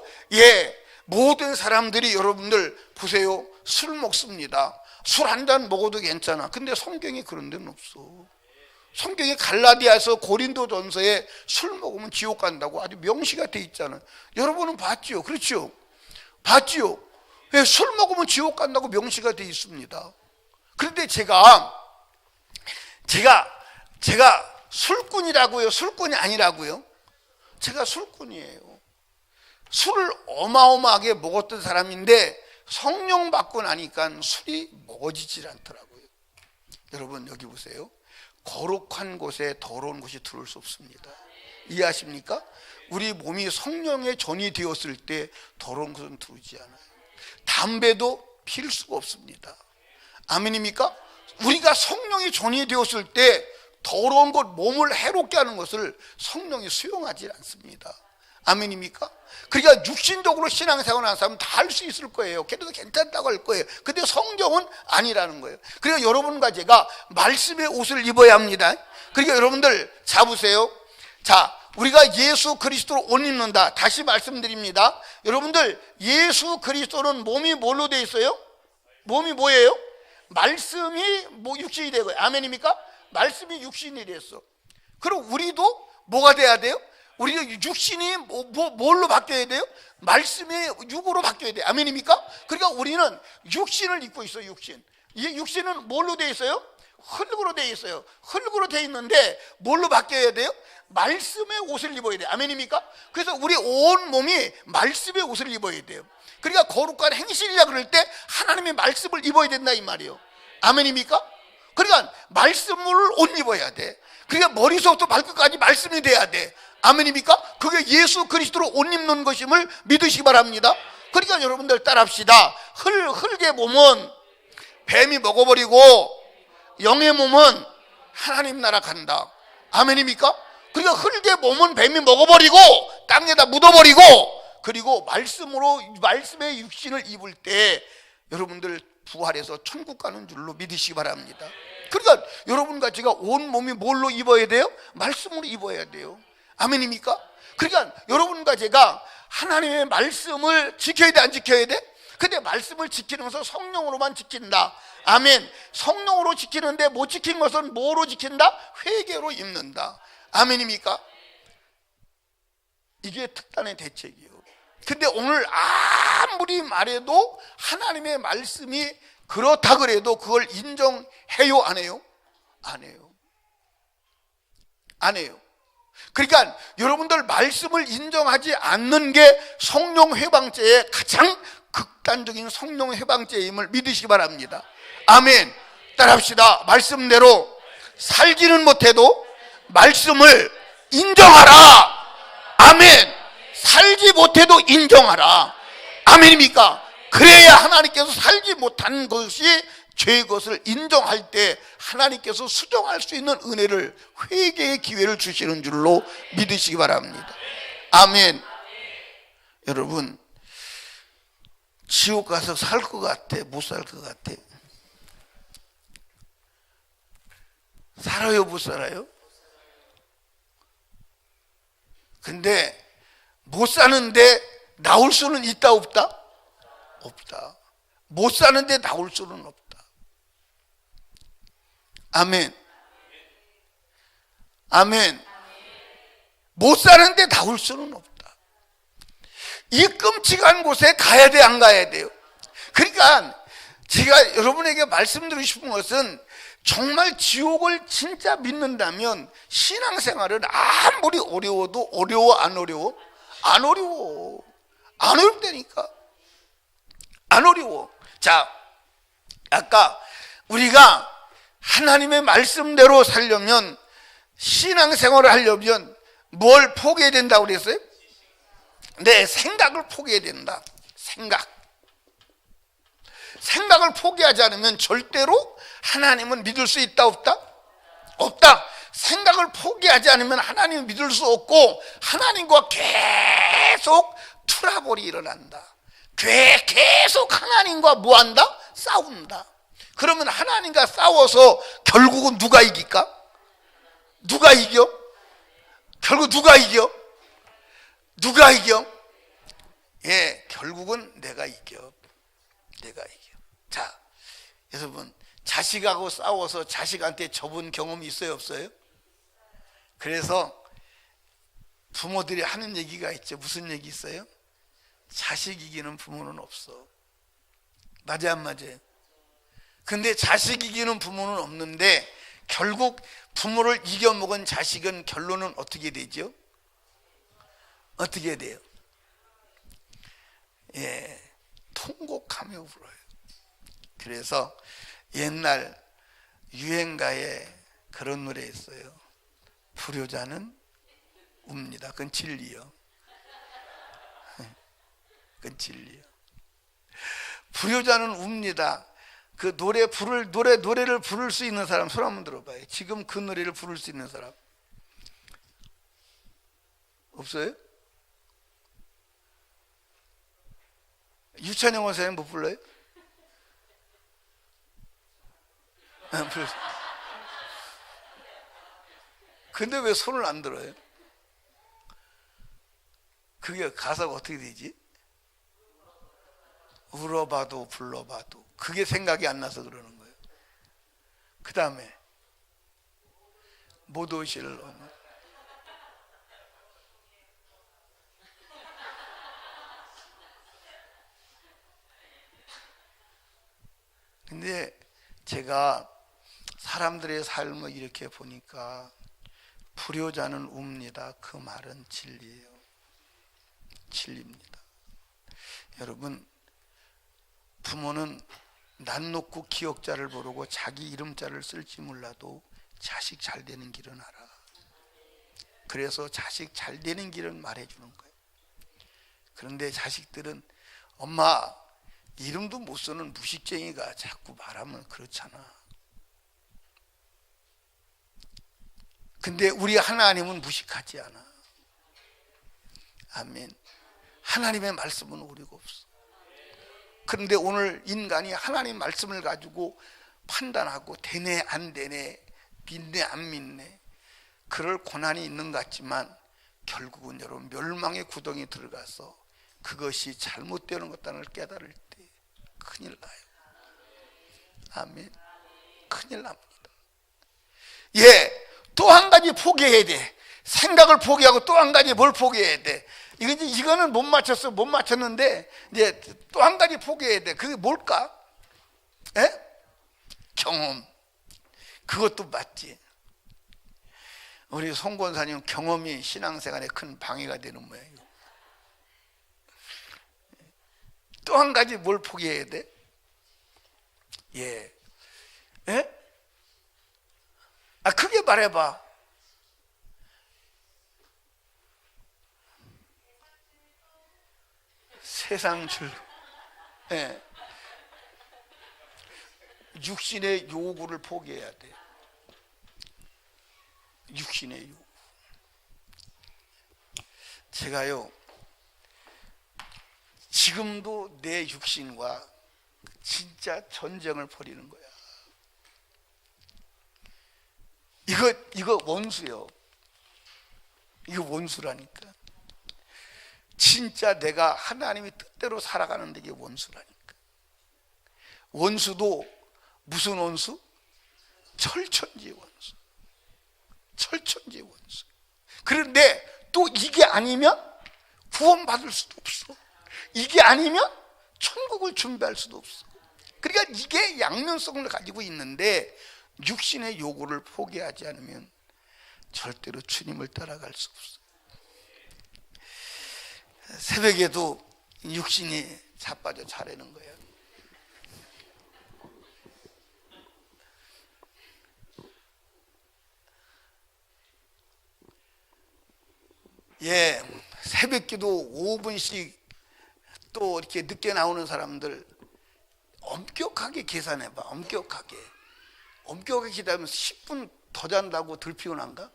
모든 사람들이, 여러분들 보세요, 술 먹습니다. 술 한 잔 먹어도 괜찮아. 근데 성경에 그런 데는 없어. 성경에 갈라디아서 고린도전서에 술 먹으면 지옥 간다고 아주 명시가 돼 있잖아요. 여러분은 봤죠? 그렇죠? 봤죠? 술 먹으면 지옥 간다고 명시가 돼 있습니다. 그런데 제가 술꾼이라고요? 술꾼이 아니라고요? 제가 술꾼이에요. 술을 어마어마하게 먹었던 사람인데 성령 받고 나니까 술이 먹어지질 않더라고요. 여러분, 여기 보세요. 거룩한 곳에 더러운 곳이 들어올 수 없습니다. 이해하십니까? 우리 몸이 성령의 전이 되었을 때 더러운 곳은 들어오지 않아요. 담배도 필 수가 없습니다. 아멘입니까? 우리가 성령의 전이 되었을 때 더러운 것, 몸을 해롭게 하는 것을 성령이 수용하지 않습니다. 아멘입니까? 그러니까 육신적으로 신앙생활 하는 사람은 다 할 수 있을 거예요. 그래도 괜찮다고 할 거예요. 근데 성경은 아니라는 거예요. 그러니까 여러분과 제가 말씀의 옷을 입어야 합니다. 그러니까 여러분들 잡으세요. 자, 우리가 예수 그리스도로 옷 입는다. 다시 말씀드립니다. 여러분들, 예수 그리스도는 몸이 뭘로 되어 있어요? 몸이 뭐예요? 말씀이 육신이 되고요. 아멘입니까? 말씀이 육신이 됐어. 그럼 우리도 뭐가 돼야 돼요? 우리가 육신이 뭘로 바뀌어야 돼요? 말씀의 육으로 바뀌어야 돼요. 아멘입니까? 그러니까 우리는 육신을 입고 있어요. 육신. 이 육신은 뭘로 되어 있어요? 흙으로 되어 있어요. 흙으로 되어 있는데 뭘로 바뀌어야 돼요? 말씀의 옷을 입어야 돼요. 아멘입니까? 그래서 우리 온 몸이 말씀의 옷을 입어야 돼요. 그러니까 거룩한 행실이라 그럴 때 하나님의 말씀을 입어야 된다 이 말이에요. 아멘입니까? 그러니까 말씀을 옷 입어야 돼. 그러니까 머리서부터 발끝까지 말씀이 돼야 돼. 아멘입니까? 그게 예수 그리스도로 옷 입는 것임을 믿으시기 바랍니다. 그러니까 여러분들 따라합시다. 흙의 몸은 뱀이 먹어버리고 영의 몸은 하나님 나라 간다. 아멘입니까? 그러니까 흙의 몸은 뱀이 먹어버리고 땅에다 묻어버리고, 그리고 말씀의 육신을 입을 때 여러분들 부활해서 천국 가는 줄로 믿으시기 바랍니다. 그러니까 여러분과 제가 온 몸이 뭘로 입어야 돼요? 말씀으로 입어야 돼요. 아멘입니까? 그러니까 여러분과 제가 하나님의 말씀을 지켜야 돼, 안 지켜야 돼? 근데 말씀을 지키면서 성령으로만 지킨다. 아멘. 성령으로 지키는데 못 지킨 것은 뭐로 지킨다? 회개로 입는다. 아멘입니까? 이게 특단의 대책이에요. 근데 오늘 아무리 말해도 하나님의 말씀이 그렇다 그래도 그걸 인정해요, 안 해요? 안 해요. 안 해요. 그러니까 여러분들 말씀을 인정하지 않는 게 성령 회방죄의 가장 극단적인 성령 회방죄임을 믿으시기 바랍니다. 아멘. 따라합시다. 말씀대로 살지는 못해도 말씀을 인정하라. 아멘. 살지 못해도 인정하라. 아멘입니까? 그래야 하나님께서 살지 못한 것이 죄의 것을 인정할 때 하나님께서 수정할 수 있는 은혜를, 회개의 기회를 주시는 줄로 믿으시기 바랍니다. 아멘. 여러분, 지옥 가서 살 것 같아? 못 살 것 같아? 살아요, 못 살아요? 근데 못 사는데 나올 수는 있다, 없다? 없다. 못 사는데 나올 수는 없다. 아멘. 아멘. 못 사는데 나올 수는 없다. 이 끔찍한 곳에 가야 돼, 안 가야 돼요? 그러니까 제가 여러분에게 말씀드리고 싶은 것은, 정말 지옥을 진짜 믿는다면 신앙생활은 아무리 어려워도, 어려워 안 어려워? 안 어려워. 안 어렵다니까. 안 어려워. 자, 아까 우리가 하나님의 말씀대로 살려면, 신앙생활을 하려면 뭘 포기해야 된다고 그랬어요? 네, 생각을 포기해야 된다. 생각을 포기하지 않으면 절대로 하나님은 믿을 수 있다, 없다? 없다. 생각을 포기하지 않으면 하나님을 믿을 수 없고, 하나님과 계속 트러블이 일어난다. 계속 하나님과 뭐 한다? 싸운다. 그러면 하나님과 싸워서 결국은 누가 이길까? 누가 이겨? 결국 누가 이겨? 누가 이겨? 예, 결국은 내가 이겨. 내가 이겨. 자, 여러분, 자식하고 싸워서 자식한테 접은 경험이 있어요, 없어요? 그래서 부모들이 하는 얘기가 있죠. 무슨 얘기 있어요? 자식 이기는 부모는 없어. 맞아요, 안 맞아요? 근데 자식 이기는 부모는 없는데, 결국 부모를 이겨먹은 자식은 결론은 어떻게 되죠? 어떻게 돼요? 예, 통곡하며 울어요. 그래서 옛날 유행가에 그런 노래 있어요. 불효자는 웁니다. 그건 진리요. 그건 진리요. 불효자는 웁니다. 그 노래를 부를 수 있는 사람 손 한번 들어봐요. 지금 그 노래를 부를 수 있는 사람 없어요? 유찬영 원사님 못 불러요? 근데 왜 손을 안 들어요? 그게 가사가 어떻게 되지? 울어봐도 불러봐도. 그게 생각이 안 나서 그러는 거예요. 그 다음에 못 오실 어느. 근데 제가 사람들의 삶을 이렇게 보니까, 불효자는 웁니다. 그 말은 진리예요. 진리입니다. 여러분, 부모는 낯 놓고 기억자를 모르고 자기 이름자를 쓸지 몰라도 자식 잘 되는 길은 알아. 그래서 자식 잘 되는 길은 말해주는 거예요. 그런데 자식들은 엄마 이름도 못 쓰는 무식쟁이가 자꾸 말하면 그렇잖아. 근데 우리 하나님은 무식하지 않아. 아멘. 하나님의 말씀은 오류가 없어. 그런데 오늘 인간이 하나님 말씀을 가지고 판단하고 되네 안 되네, 믿네 안 믿네, 그럴 고난이 있는 것 같지만 결국은 여러분 멸망의 구덩이 들어가서 그것이 잘못되는 것단을 깨달을 때 큰일 나요. 아멘. 큰일 납니다. 예, 또 한 가지 포기해야 돼. 생각을 포기하고 또 한 가지 뭘 포기해야 돼. 이거는 못 맞췄어. 못 맞췄는데 이제 또 한 가지 포기해야 돼. 그게 뭘까? 에? 경험. 그것도 맞지. 우리 송 권사님 경험이 신앙생활에 큰 방해가 되는 모양이에요. 또 한 가지 뭘 포기해야 돼? 예. 크게 말해봐. 세상 즐거움. 육신의 요구를 포기해야 돼. 육신의 요구. 제가요, 지금도 내 육신과 진짜 전쟁을 벌이는 거야. 이거 원수요. 이거 원수라니까. 진짜 내가 하나님의 뜻대로 살아가는데 이게 원수라니까. 원수도 무슨 원수? 철천지의 원수. 철천지의 원수. 그런데 또 이게 아니면 구원받을 수도 없어. 이게 아니면 천국을 준비할 수도 없어. 그러니까 이게 양면성을 가지고 있는데 육신의 요구를 포기하지 않으면 절대로 주님을 따라갈 수 없어. 새벽에도 육신이 자빠져 자려는 거예요. 예, 새벽기도 5분씩 또 이렇게 늦게 나오는 사람들 엄격하게 계산해봐. 엄격하게 기다리면 10분 더 잔다고 덜 피곤한가?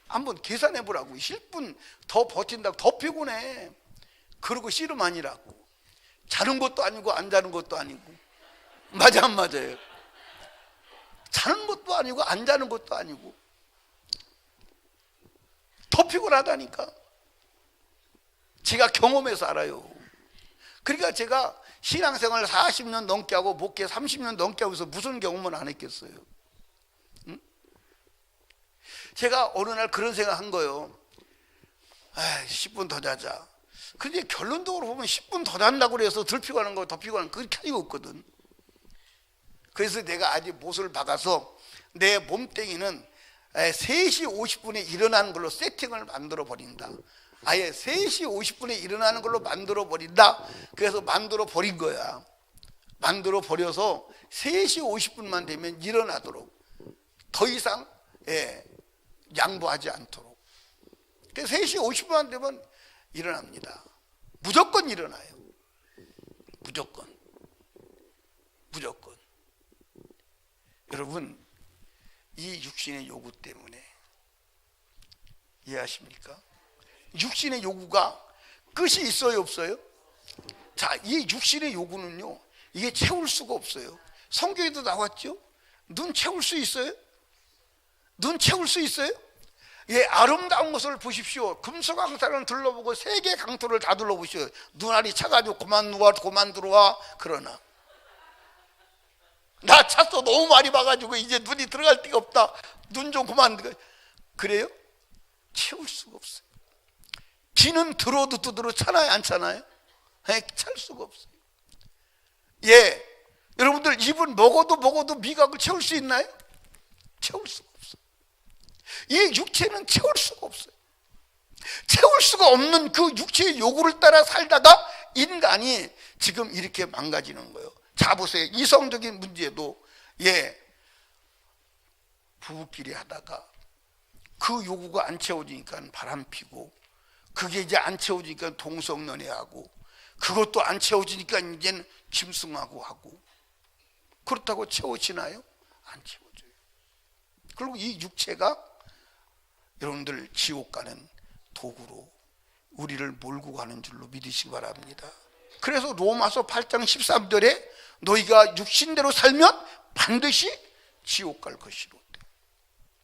한번 계산해보라고. 10분 더 버틴다고 더 피곤해. 그러고 씨름 아니라고. 자는 것도 아니고 안 자는 것도 아니고. 맞아 안 맞아요? 자는 것도 아니고 안 자는 것도 아니고 더 피곤하다니까. 제가 경험해서 알아요. 그러니까 제가 신앙생활 40년 넘게 하고 목회 30년 넘게 하고서 무슨 경험은 안 했겠어요? 응? 제가 어느 날 그런 생각한 거예요. 10분 더 자자. 근데 결론적으로 보면 10분 더 잔다고 해서 덜 피곤한 거 더 피곤한 거 그렇게 하기가 없거든. 그래서 내가 아주 못을 박아서 내 몸뚱이는 3시 50분에 일어나는 걸로 세팅을 만들어 버린다. 아예 3시 50분에 일어나는 걸로 만들어 버린다. 그래서 만들어 버린 거야. 만들어 버려서 3시 50분만 되면 일어나도록, 더 이상 양보하지 않도록. 그래서 3시 50분만 되면 일어납니다. 무조건 일어나요. 무조건. 여러분, 이 육신의 요구 때문에, 이해하십니까? 육신의 요구가 끝이 있어요, 없어요? 자, 이 육신의 요구는요, 이게 채울 수가 없어요. 성경에도 나왔죠? 눈 채울 수 있어요? 눈 채울 수 있어요? 예, 아름다운 것을 보십시오. 금수강산을 둘러보고 세계 강토를 다 둘러보시오. 눈알이 차가지고 그만 들어와. 그러나 나 찼어. 너무 많이 봐가지고 이제 눈이 들어갈 데가 없다. 눈 좀 그만. 그래요? 채울 수가 없어요. 비는 들어도 두드러 차나요, 안 차나요? 찰 수가 없어요. 예, 여러분들 입은 먹어도 미각을 채울 수 있나요? 채울 수가 없어요. 이 육체는 채울 수가 없어요. 채울 수가 없는 그 육체의 요구를 따라 살다가 인간이 지금 이렇게 망가지는 거예요. 자, 보세요. 이성적인 문제도, 부부끼리 하다가 그 요구가 안 채워지니까 바람 피고, 그게 이제 안 채워지니까 동성연애하고, 그것도 안 채워지니까 이제는 짐승하고 하고. 그렇다고 채워지나요? 안 채워져요. 그리고 이 육체가 여러분들 지옥 가는 도구로 우리를 몰고 가는 줄로 믿으시기 바랍니다. 그래서 로마서 8장 13절에 너희가 육신대로 살면 반드시 지옥 갈 것이로.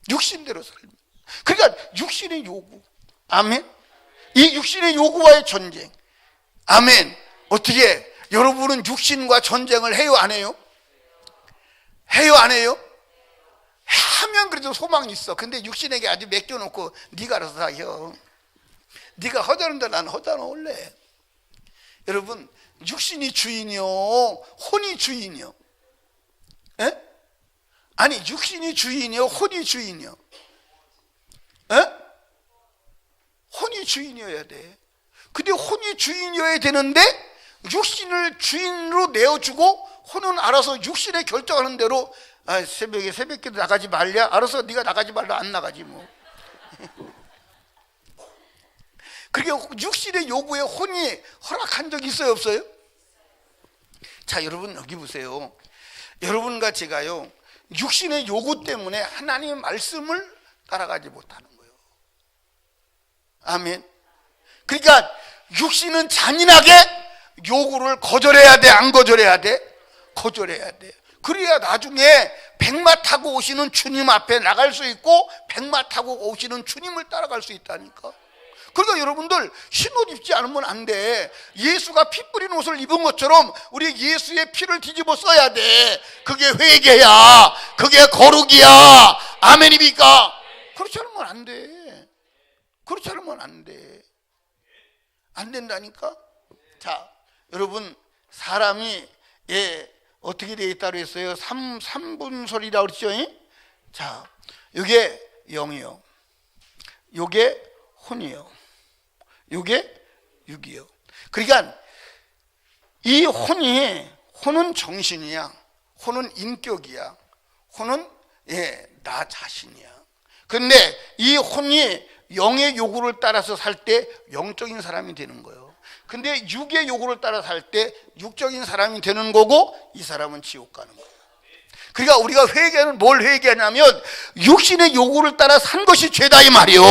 육신대로 살면. 그러니까 육신의 요구. 아멘. 이 육신의 요구와의 전쟁. 아멘. 어떻게 여러분은 육신과 전쟁을 해요, 안 해요? 해요, 안 해요? 하면 그래도 소망이 있어. 근데 육신에게 아주 맡겨놓고 네가 알아서 다 해. 네가 허다는데 나는 허다놓을래. 여러분, 육신이 주인이요, 혼이 주인이요. 에? 아니 육신이 주인이요 혼이 주인이요? 에? 혼이 주인이어야 돼. 근데 혼이 주인이어야 되는데 육신을 주인으로 내어주고 혼은 알아서 육신에 결정하는 대로 새벽기도 나가지 말랴? 알아서 네가 나가지 말라. 안 나가지 뭐. 그렇게 육신의 요구에 혼이 허락한 적이 있어요 없어요? 자 여러분 여기 보세요. 여러분과 제가요 육신의 요구 때문에 하나님의 말씀을 따라가지 못하는 거예요. 아멘. 그러니까 육신은 잔인하게 요구를 거절해야 돼? 안 거절해야 돼? 거절해야 돼. 그래야 나중에 백마 타고 오시는 주님 앞에 나갈 수 있고 백마 타고 오시는 주님을 따라갈 수 있다니까. 그러니까 여러분들 흰옷 입지 않으면 안 돼. 예수가 피 뿌린 옷을 입은 것처럼 우리 예수의 피를 뒤집어 써야 돼. 그게 회개야. 그게 거룩이야. 아멘입니까? 그렇지 않으면 안 돼. 그렇지 않으면 안 돼. 안 된다니까. 자 여러분 사람이 어떻게 되어 있다고 했어요? 3분솔이라고 그랬죠? 자 요게 영이요, 요게 혼이요, 요게 육이요. 그러니까 이 혼은 정신이야. 혼은 인격이야. 혼은 나 자신이야. 근데 이 혼이 영의 요구를 따라서 살 때 영적인 사람이 되는 거예요. 근데 육의 요구를 따라 살 때 육적인 사람이 되는 거고 이 사람은 지옥 가는 거예요. 그러니까 우리가 회개는 뭘 회개하냐면 육신의 요구를 따라 산 것이 죄다 이 말이요.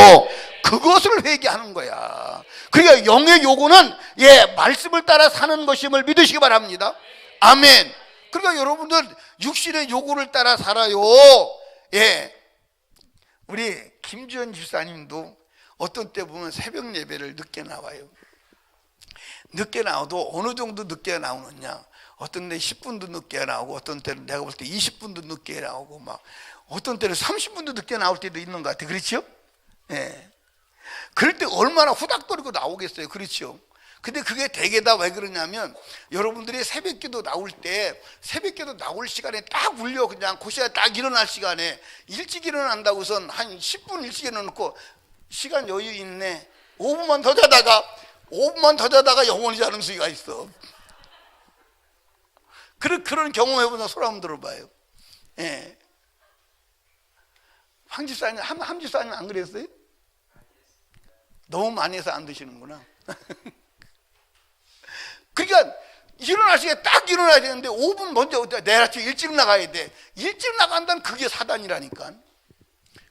그것을 회개하는 거야. 그러니까 영의 요구는 말씀을 따라 사는 것임을 믿으시기 바랍니다. 아멘. 그러니까 여러분들 육신의 요구를 따라 살아요. 우리 김주현 집사님도 어떤 때 보면 새벽 예배를 늦게 나와요. 늦게 나와도 어느 정도 늦게 나오느냐, 어떤 때 10분도 늦게 나오고 어떤 때는 내가 볼 때 20분도 늦게 나오고 막 어떤 때는 30분도 늦게 나올 때도 있는 것 같아요. 그렇죠? 그럴 때 얼마나 후닥거리고 나오겠어요. 그렇죠? 근데 그게 대개 다 왜 그러냐면 여러분들이 새벽기도 나올 때 새벽기도 나올 시간에 딱 울려. 그냥 그 시간에 딱 일어날 시간에 일찍 일어난다고선 한 10분 일찍 일어나놓고 시간 여유 있네 5분만 더 자다가 영원히 자는 수가 있어. 그런 경험해보면 소리 한번 들어봐요. 황 집사님 안 그랬어요? 너무 많이 해서 안 드시는구나. 그러니까 일어날 시간에 딱 일어나야 되는데 5분 먼저 내일 아침 일찍 나가야 돼. 일찍 나간다는 그게 사단이라니까.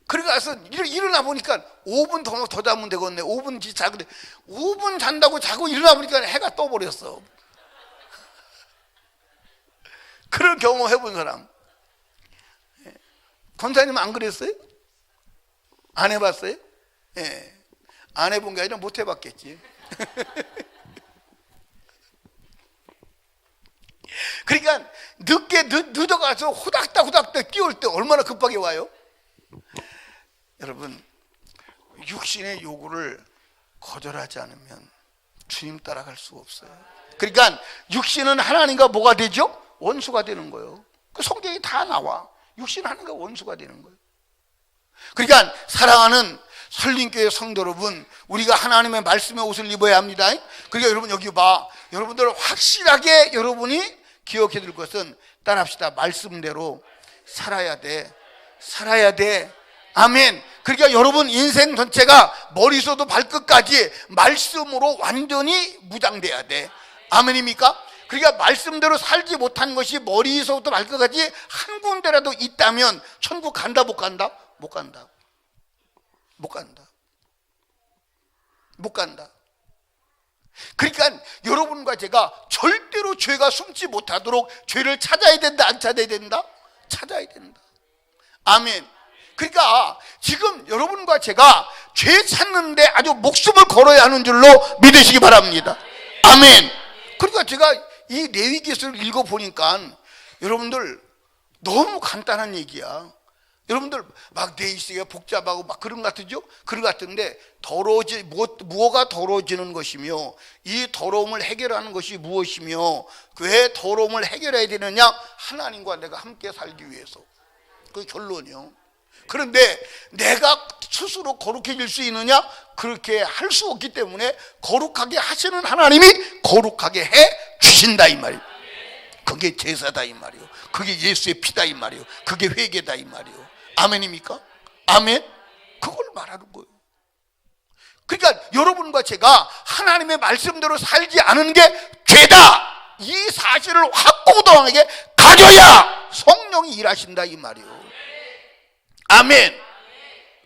그래서 일어나 보니까 5분 더 자면 되겠네. 5분 자고 5분 잔다고 자고 일어나 보니까 해가 떠버렸어. 그런 경험 해본 사람. 권사님 안 그랬어요? 안 해봤어요? 안 해본 게 아니라 못 해봤겠지. 그러니까 늦어가서 후닥닥 뛰어올 때 얼마나 급하게 와요? 여러분 육신의 요구를 거절하지 않으면 주님 따라갈 수가 없어요. 그러니까 육신은 하나님과 뭐가 되죠? 원수가 되는 거예요. 그 성경이 다 나와. 육신은 하나님과 원수가 되는 거예요. 그러니까 사랑하는 설린교회 성도 여러분, 우리가 하나님의 말씀의 옷을 입어야 합니다. 그러니까 여러분 여기 봐. 여러분들 확실하게 여러분이 기억해 둘 것은 따라합시다. 말씀대로 살아야 돼. 아멘. 그러니까 여러분 인생 전체가 머리서도 발끝까지 말씀으로 완전히 무장돼야 돼. 아멘입니까? 그러니까 말씀대로 살지 못한 것이 머리서부터 발끝까지 한 군데라도 있다면 천국 간다 못 간다? 못 간다. 그러니까 여러분과 제가 절대로 죄가 숨지 못하도록 죄를 찾아야 된다, 안 찾아야 된다? 찾아야 된다. 아멘. 그러니까 지금 여러분과 제가 죄 찾는데 아주 목숨을 걸어야 하는 줄로 믿으시기 바랍니다. 아멘. 그러니까 제가 이 레위기서를 읽어보니까 여러분들 너무 간단한 얘기야. 여러분들 막 내일시가 복잡하고 막 그런 것 같으죠? 그런 것 같은데 무엇가 더러워지는 것이며 이 더러움을 해결하는 것이 무엇이며 왜 더러움을 해결해야 되느냐? 하나님과 내가 함께 살기 위해서. 그 결론이요. 그런데 내가 스스로 거룩해질 수 있느냐? 그렇게 할 수 없기 때문에 거룩하게 하시는 하나님이 거룩하게 해 주신다 이 말이에요. 그게 제사다 이 말이에요. 그게 예수의 피다 이 말이에요. 그게 회개다 이 말이에요. 아멘입니까? 아멘. 그걸 말하는 거예요. 그러니까 여러분과 제가 하나님의 말씀대로 살지 않은 게 죄다, 이 사실을 확고부동하게 가져야 성령이 일하신다 이 말이에요. 아멘.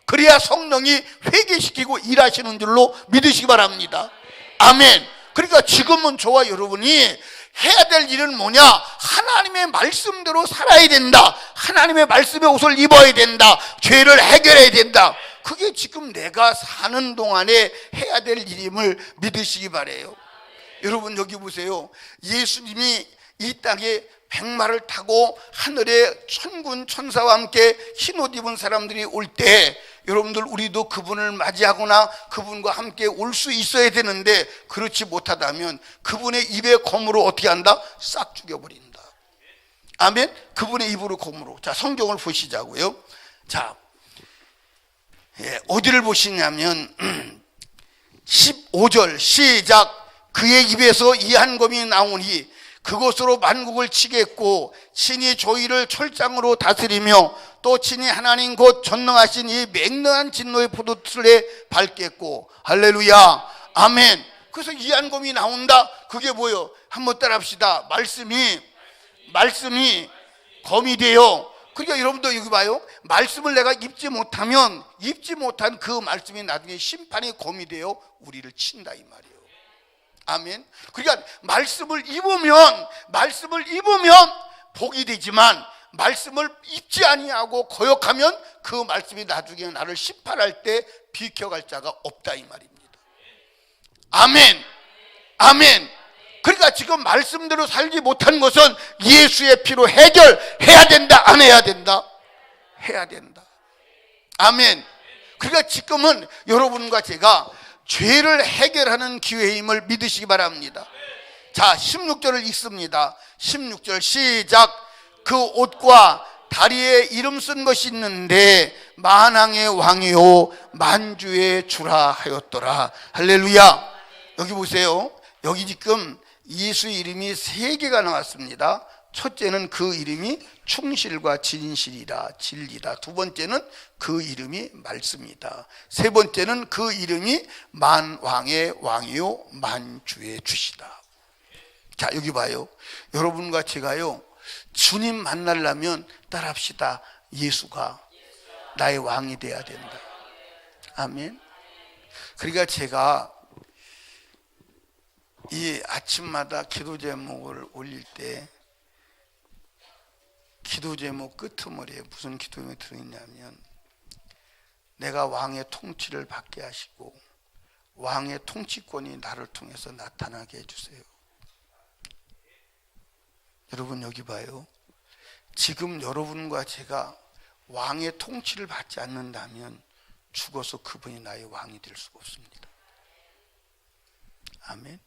그래야 성령이 회개시키고 일하시는 줄로 믿으시기 바랍니다. 아멘. 그러니까 지금은 저와 여러분이 해야 될 일은 뭐냐? 하나님의 말씀대로 살아야 된다. 하나님의 말씀의 옷을 입어야 된다. 죄를 해결해야 된다. 그게 지금 내가 사는 동안에 해야 될 일임을 믿으시기 바라요. 여러분 여기 보세요. 예수님이 이 땅에 백마를 타고 하늘에 천군 천사와 함께 흰옷 입은 사람들이 올 때, 여러분들 우리도 그분을 맞이하거나 그분과 함께 올 수 있어야 되는데, 그렇지 못하다면 그분의 입에 검으로 어떻게 한다? 싹 죽여버린다. 아멘. 그분의 입으로 검으로. 자, 성경을 보시자고요. 자, 어디를 보시냐면 15절 시작. 그의 입에서 이 한 검이 나오니 그것으로 만국을 치겠고 친히 조이를 철장으로 다스리며 또 친히 하나님 곧 전능하신 이 맹랑한 진노의 포도틀에 밟겠고. 할렐루야. 아멘. 그래서 이 한 검이 나온다. 그게 뭐예요? 한번 따라합시다. 말씀이 검이 돼요. 그러니까 여러분도 여기 봐요. 말씀을 내가 입지 못하면 입지 못한 그 말씀이 나중에 심판의 검이 되어 우리를 친다 이 말이에요. 아멘. 그러니까 말씀을 입으면 복이 되지만 말씀을 입지 아니하고 거역하면 그 말씀이 나중에 나를 심판할 때 비켜갈 자가 없다 이 말입니다. 아멘. 아멘. 그러니까 지금 말씀대로 살지 못한 것은 예수의 피로 해결해야 된다, 안 해야 된다? 해야 된다. 아멘. 그러니까 지금은 여러분과 제가 죄를 해결하는 기회임을 믿으시기 바랍니다. 자, 16절을 읽습니다. 16절 시작. 그 옷과 다리에 이름 쓴 것이 있는데 만왕의 왕이요 만주의 주라 하였더라. 할렐루야. 여기 보세요. 여기 지금 예수의 이름이 3개가 나왔습니다. 첫째는 그 이름이 충실과 진실이라, 진리다. 두 번째는 그 이름이 말씀이다. 세 번째는 그 이름이 만왕의 왕이요 만주의 주시다. 자, 여기 봐요. 여러분과 제가요, 주님 만나려면 따라합시다. 예수가 나의 왕이 돼야 된다. 아멘. 그러니까 제가 이 아침마다 기도 제목을 올릴 때 기도 제목 끄트머리에 무슨 기도 제목이 들어있냐면, 내가 왕의 통치를 받게 하시고 왕의 통치권이 나를 통해서 나타나게 해주세요. 여러분 여기 봐요. 지금 여러분과 제가 왕의 통치를 받지 않는다면 죽어서 그분이 나의 왕이 될 수가 없습니다. 아멘.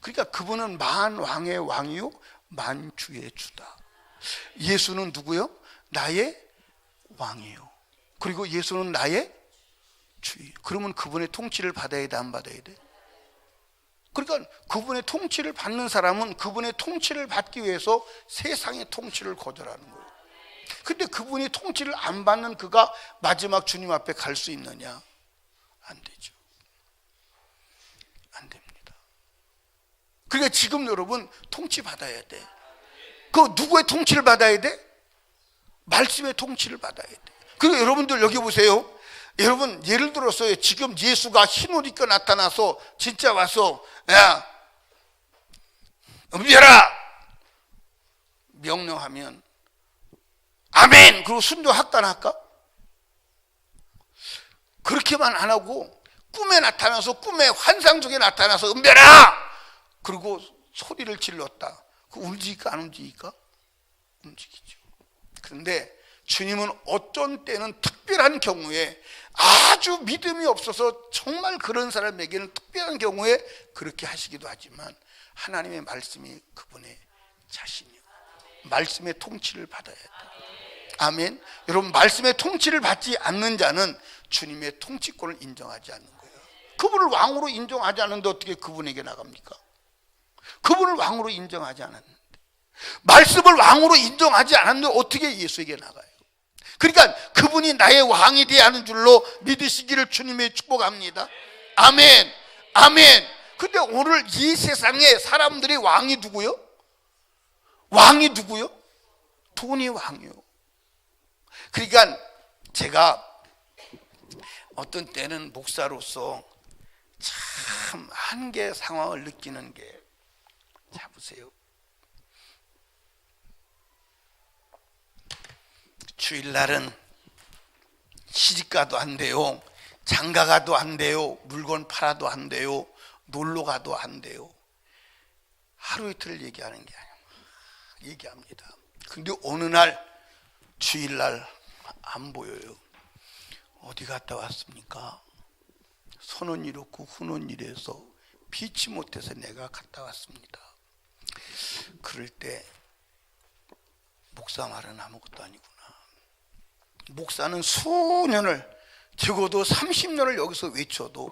그러니까 그분은 만왕의 왕이요 만주의 주다. 예수는 누구요? 나의 왕이요. 그리고 예수는 나의 주예요. 그러면 그분의 통치를 받아야 돼, 안 받아야 돼? 그러니까 그분의 통치를 받는 사람은 그분의 통치를 받기 위해서 세상의 통치를 거절하는 거예요. 근데 그분이 통치를 안 받는 그가 마지막 주님 앞에 갈 수 있느냐? 안 되죠. 안 됩니다. 그러니까 지금 여러분 통치 받아야 돼. 그 누구의 통치를 받아야 돼? 말씀의 통치를 받아야 돼. 그리고 여러분들 여기 보세요. 여러분 예를 들어서 지금 예수가 흰옷 입고 나타나서 진짜 와서 야 은별아 명령하면 아멘 그리고 순종할까? 그렇게만 안 하고 꿈에 나타나서 꿈에 환상 중에 나타나서 은별아 그리고 소리를 질렀다. 그 움직일까 안 움직일까? 움직이죠. 그런데 주님은 어떤 때는 특별한 경우에 아주 믿음이 없어서 정말 그런 사람에게는 특별한 경우에 그렇게 하시기도 하지만 하나님의 말씀이 그분의 자신이요. 말씀의 통치를 받아야 돼요. 아멘. 여러분, 말씀의 통치를 받지 않는 자는 주님의 통치권을 인정하지 않는 거예요. 그분을 왕으로 인정하지 않는데 어떻게 그분에게 나갑니까? 그분을 왕으로 인정하지 않았는데, 말씀을 왕으로 인정하지 않았는데 어떻게 예수에게 나가요? 그러니까 그분이 나의 왕이 되어야 하는 줄로 믿으시기를 주님의 축복합니다. 아멘. 아멘. 근데 오늘 이 세상에 사람들이 왕이 누구요? 왕이 누구요? 돈이 왕이요. 그러니까 제가 어떤 때는 목사로서 참 한계 상황을 느끼는 게, 자 보세요. 주일날은 시집가도 안 돼요, 장가가도 안 돼요, 물건 팔아도 안 돼요, 놀러가도 안 돼요. 하루 이틀 얘기하는 게 아니에요. 얘기합니다. 근데 어느 날 주일날 안 보여요. 어디 갔다 왔습니까? 손은 이렇고 후는 이래서 피치 못해서 내가 갔다 왔습니다. 그럴 때 목사 말은 아무것도 아니구나. 목사는 수년을, 적어도 30년을 여기서 외쳐도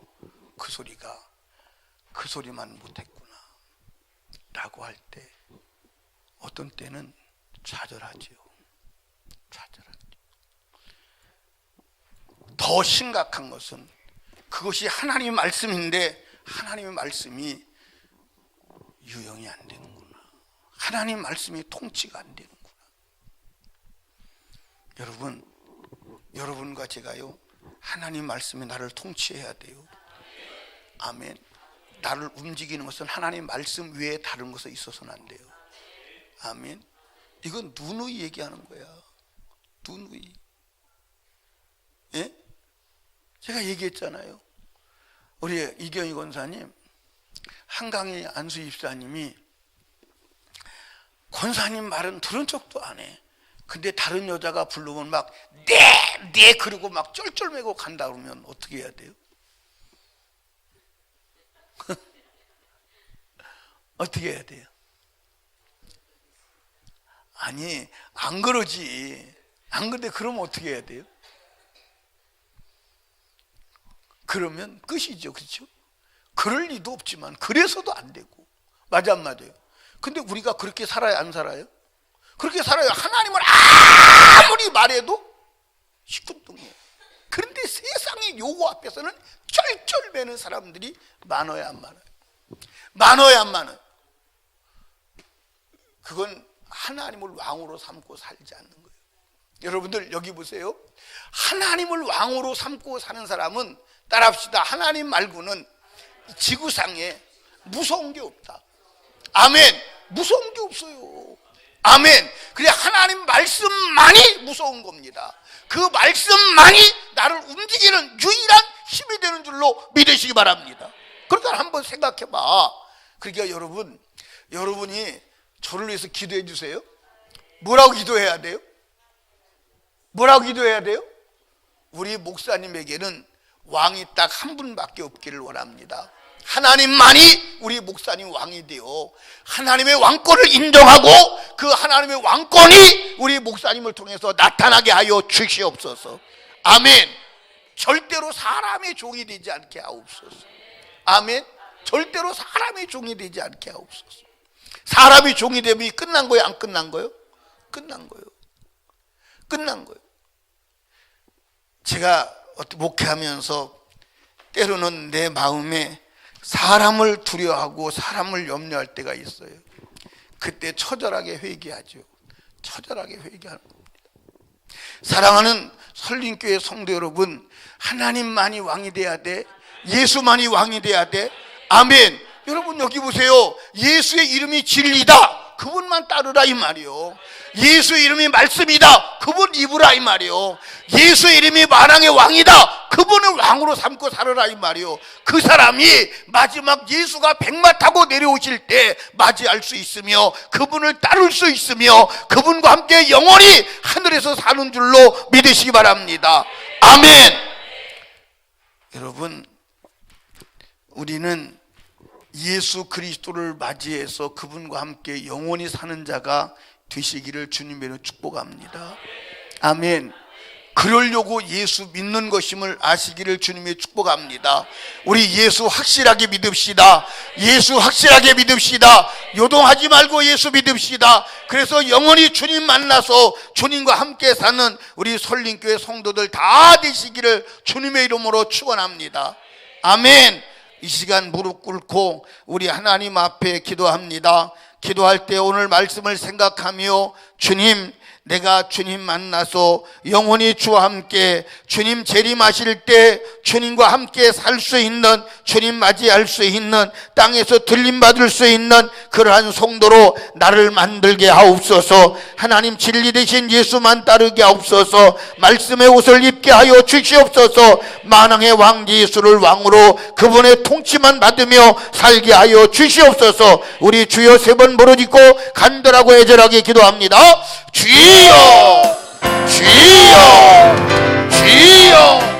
그 소리만 못했구나 라고 할 때, 어떤 때는 좌절하지요. 좌절하죠. 더 심각한 것은 그것이 하나님의 말씀인데 하나님의 말씀이 유용이 안 되는구나. 하나님 말씀이 통치가 안 되는구나. 여러분과 제가요, 하나님 말씀이 나를 통치해야 돼요. 아멘. 나를 움직이는 것은 하나님 말씀 외에 다른 것이 있어서는 안 돼요. 아멘. 이건 누누이 얘기하는 거야. 누누이. 예? 제가 얘기했잖아요. 우리 이경희 권사님, 한강희 안수 입사님이 권사님 말은 들은 척도 안 해. 근데 다른 여자가 부르면 막 네 그러고 막 쩔쩔매고 간다 그러면 어떻게 해야 돼요? 어떻게 해야 돼요? 아니, 안 그러지. 안 그런데 그러면 어떻게 해야 돼요? 그러면 끝이죠. 그렇죠? 그럴 리도 없지만 그래서도 안 되고. 맞아 안 맞아요? 근데 우리가 그렇게 살아요, 안 살아요? 그렇게 살아요. 하나님을 아무리 말해도 시큰둥해요. 그런데 세상의 요구 앞에서는 쩔쩔매는 사람들이 많아요, 안 많아요? 많아요, 안 많아요? 그건 하나님을 왕으로 삼고 살지 않는 거예요. 여러분들 여기 보세요. 하나님을 왕으로 삼고 사는 사람은, 따라합시다, 하나님 말고는 지구상에 무서운 게 없다. 아멘. 무서운 게 없어요. 아멘. 그래, 하나님 말씀만이 무서운 겁니다. 그 말씀만이 나를 움직이는 유일한 힘이 되는 줄로 믿으시기 바랍니다. 그러니까 한번 생각해 봐. 그러니까 여러분이 저를 위해서 기도해 주세요. 뭐라고 기도해야 돼요? 뭐라고 기도해야 돼요? 우리 목사님에게는 왕이 딱 한 분밖에 없기를 원합니다. 하나님만이 우리 목사님 왕이 되어 하나님의 왕권을 인정하고 그 하나님의 왕권이 우리 목사님을 통해서 나타나게 하여 주시옵소서. 아멘. 절대로 사람의 종이 되지 않게 하옵소서. 아멘. 절대로 사람의 종이 되지 않게 하옵소서. 사람이 종이 되면 끝난 거예요, 안 끝난 거예요? 끝난 거예요. 끝난 거예요. 제가 목회하면서 때로는 내 마음에 사람을 두려워하고 사람을 염려할 때가 있어요. 그때 처절하게 회개하죠. 처절하게 회개하는 겁니다. 사랑하는 설린교회 성도 여러분, 하나님만이 왕이 돼야 돼. 예수만이 왕이 돼야 돼. 아멘. 여러분 여기 보세요. 예수의 이름이 진리다. 그분만 따르라 이 말이요. 예수의 이름이 말씀이다. 그분 입으라 이 말이요. 예수의 이름이 만왕의 왕이다. 그분을 왕으로 삼고 살아라 이 말이요. 그 사람이 마지막 예수가 백마 타고 내려오실 때 맞이할 수 있으며 그분을 따를 수 있으며 그분과 함께 영원히 하늘에서 사는 줄로 믿으시기 바랍니다. 아멘. 여러분, 우리는 예수 그리스도를 맞이해서 그분과 함께 영원히 사는 자가 되시기를 주님으로 축복합니다. 아멘. 그러려고 예수 믿는 것임을 아시기를 주님의 축복합니다. 우리 예수 확실하게 믿읍시다. 예수 확실하게 믿읍시다. 요동하지 말고 예수 믿읍시다. 그래서 영원히 주님 만나서 주님과 함께 사는 우리 설림교회 성도들 다 되시기를 주님의 이름으로 축원합니다. 아멘. 이 시간 무릎 꿇고 우리 하나님 앞에 기도합니다. 기도할 때 오늘 말씀을 생각하며 주님, 내가 주님 만나서 영원히 주와 함께 주님 재림하실 때 주님과 함께 살 수 있는, 주님 맞이할 수 있는, 땅에서 들림받을 수 있는 그러한 성도로 나를 만들게 하옵소서. 하나님 진리 되신 예수만 따르게 하옵소서. 말씀의 옷을 입게 하여 주시옵소서. 만왕의 왕 예수를 왕으로 그분의 통치만 받으며 살게 하여 주시옵소서. 우리 주여 세 번 부르짖고 간절하고 애절하게 기도합니다. 주여, 주여, 주여.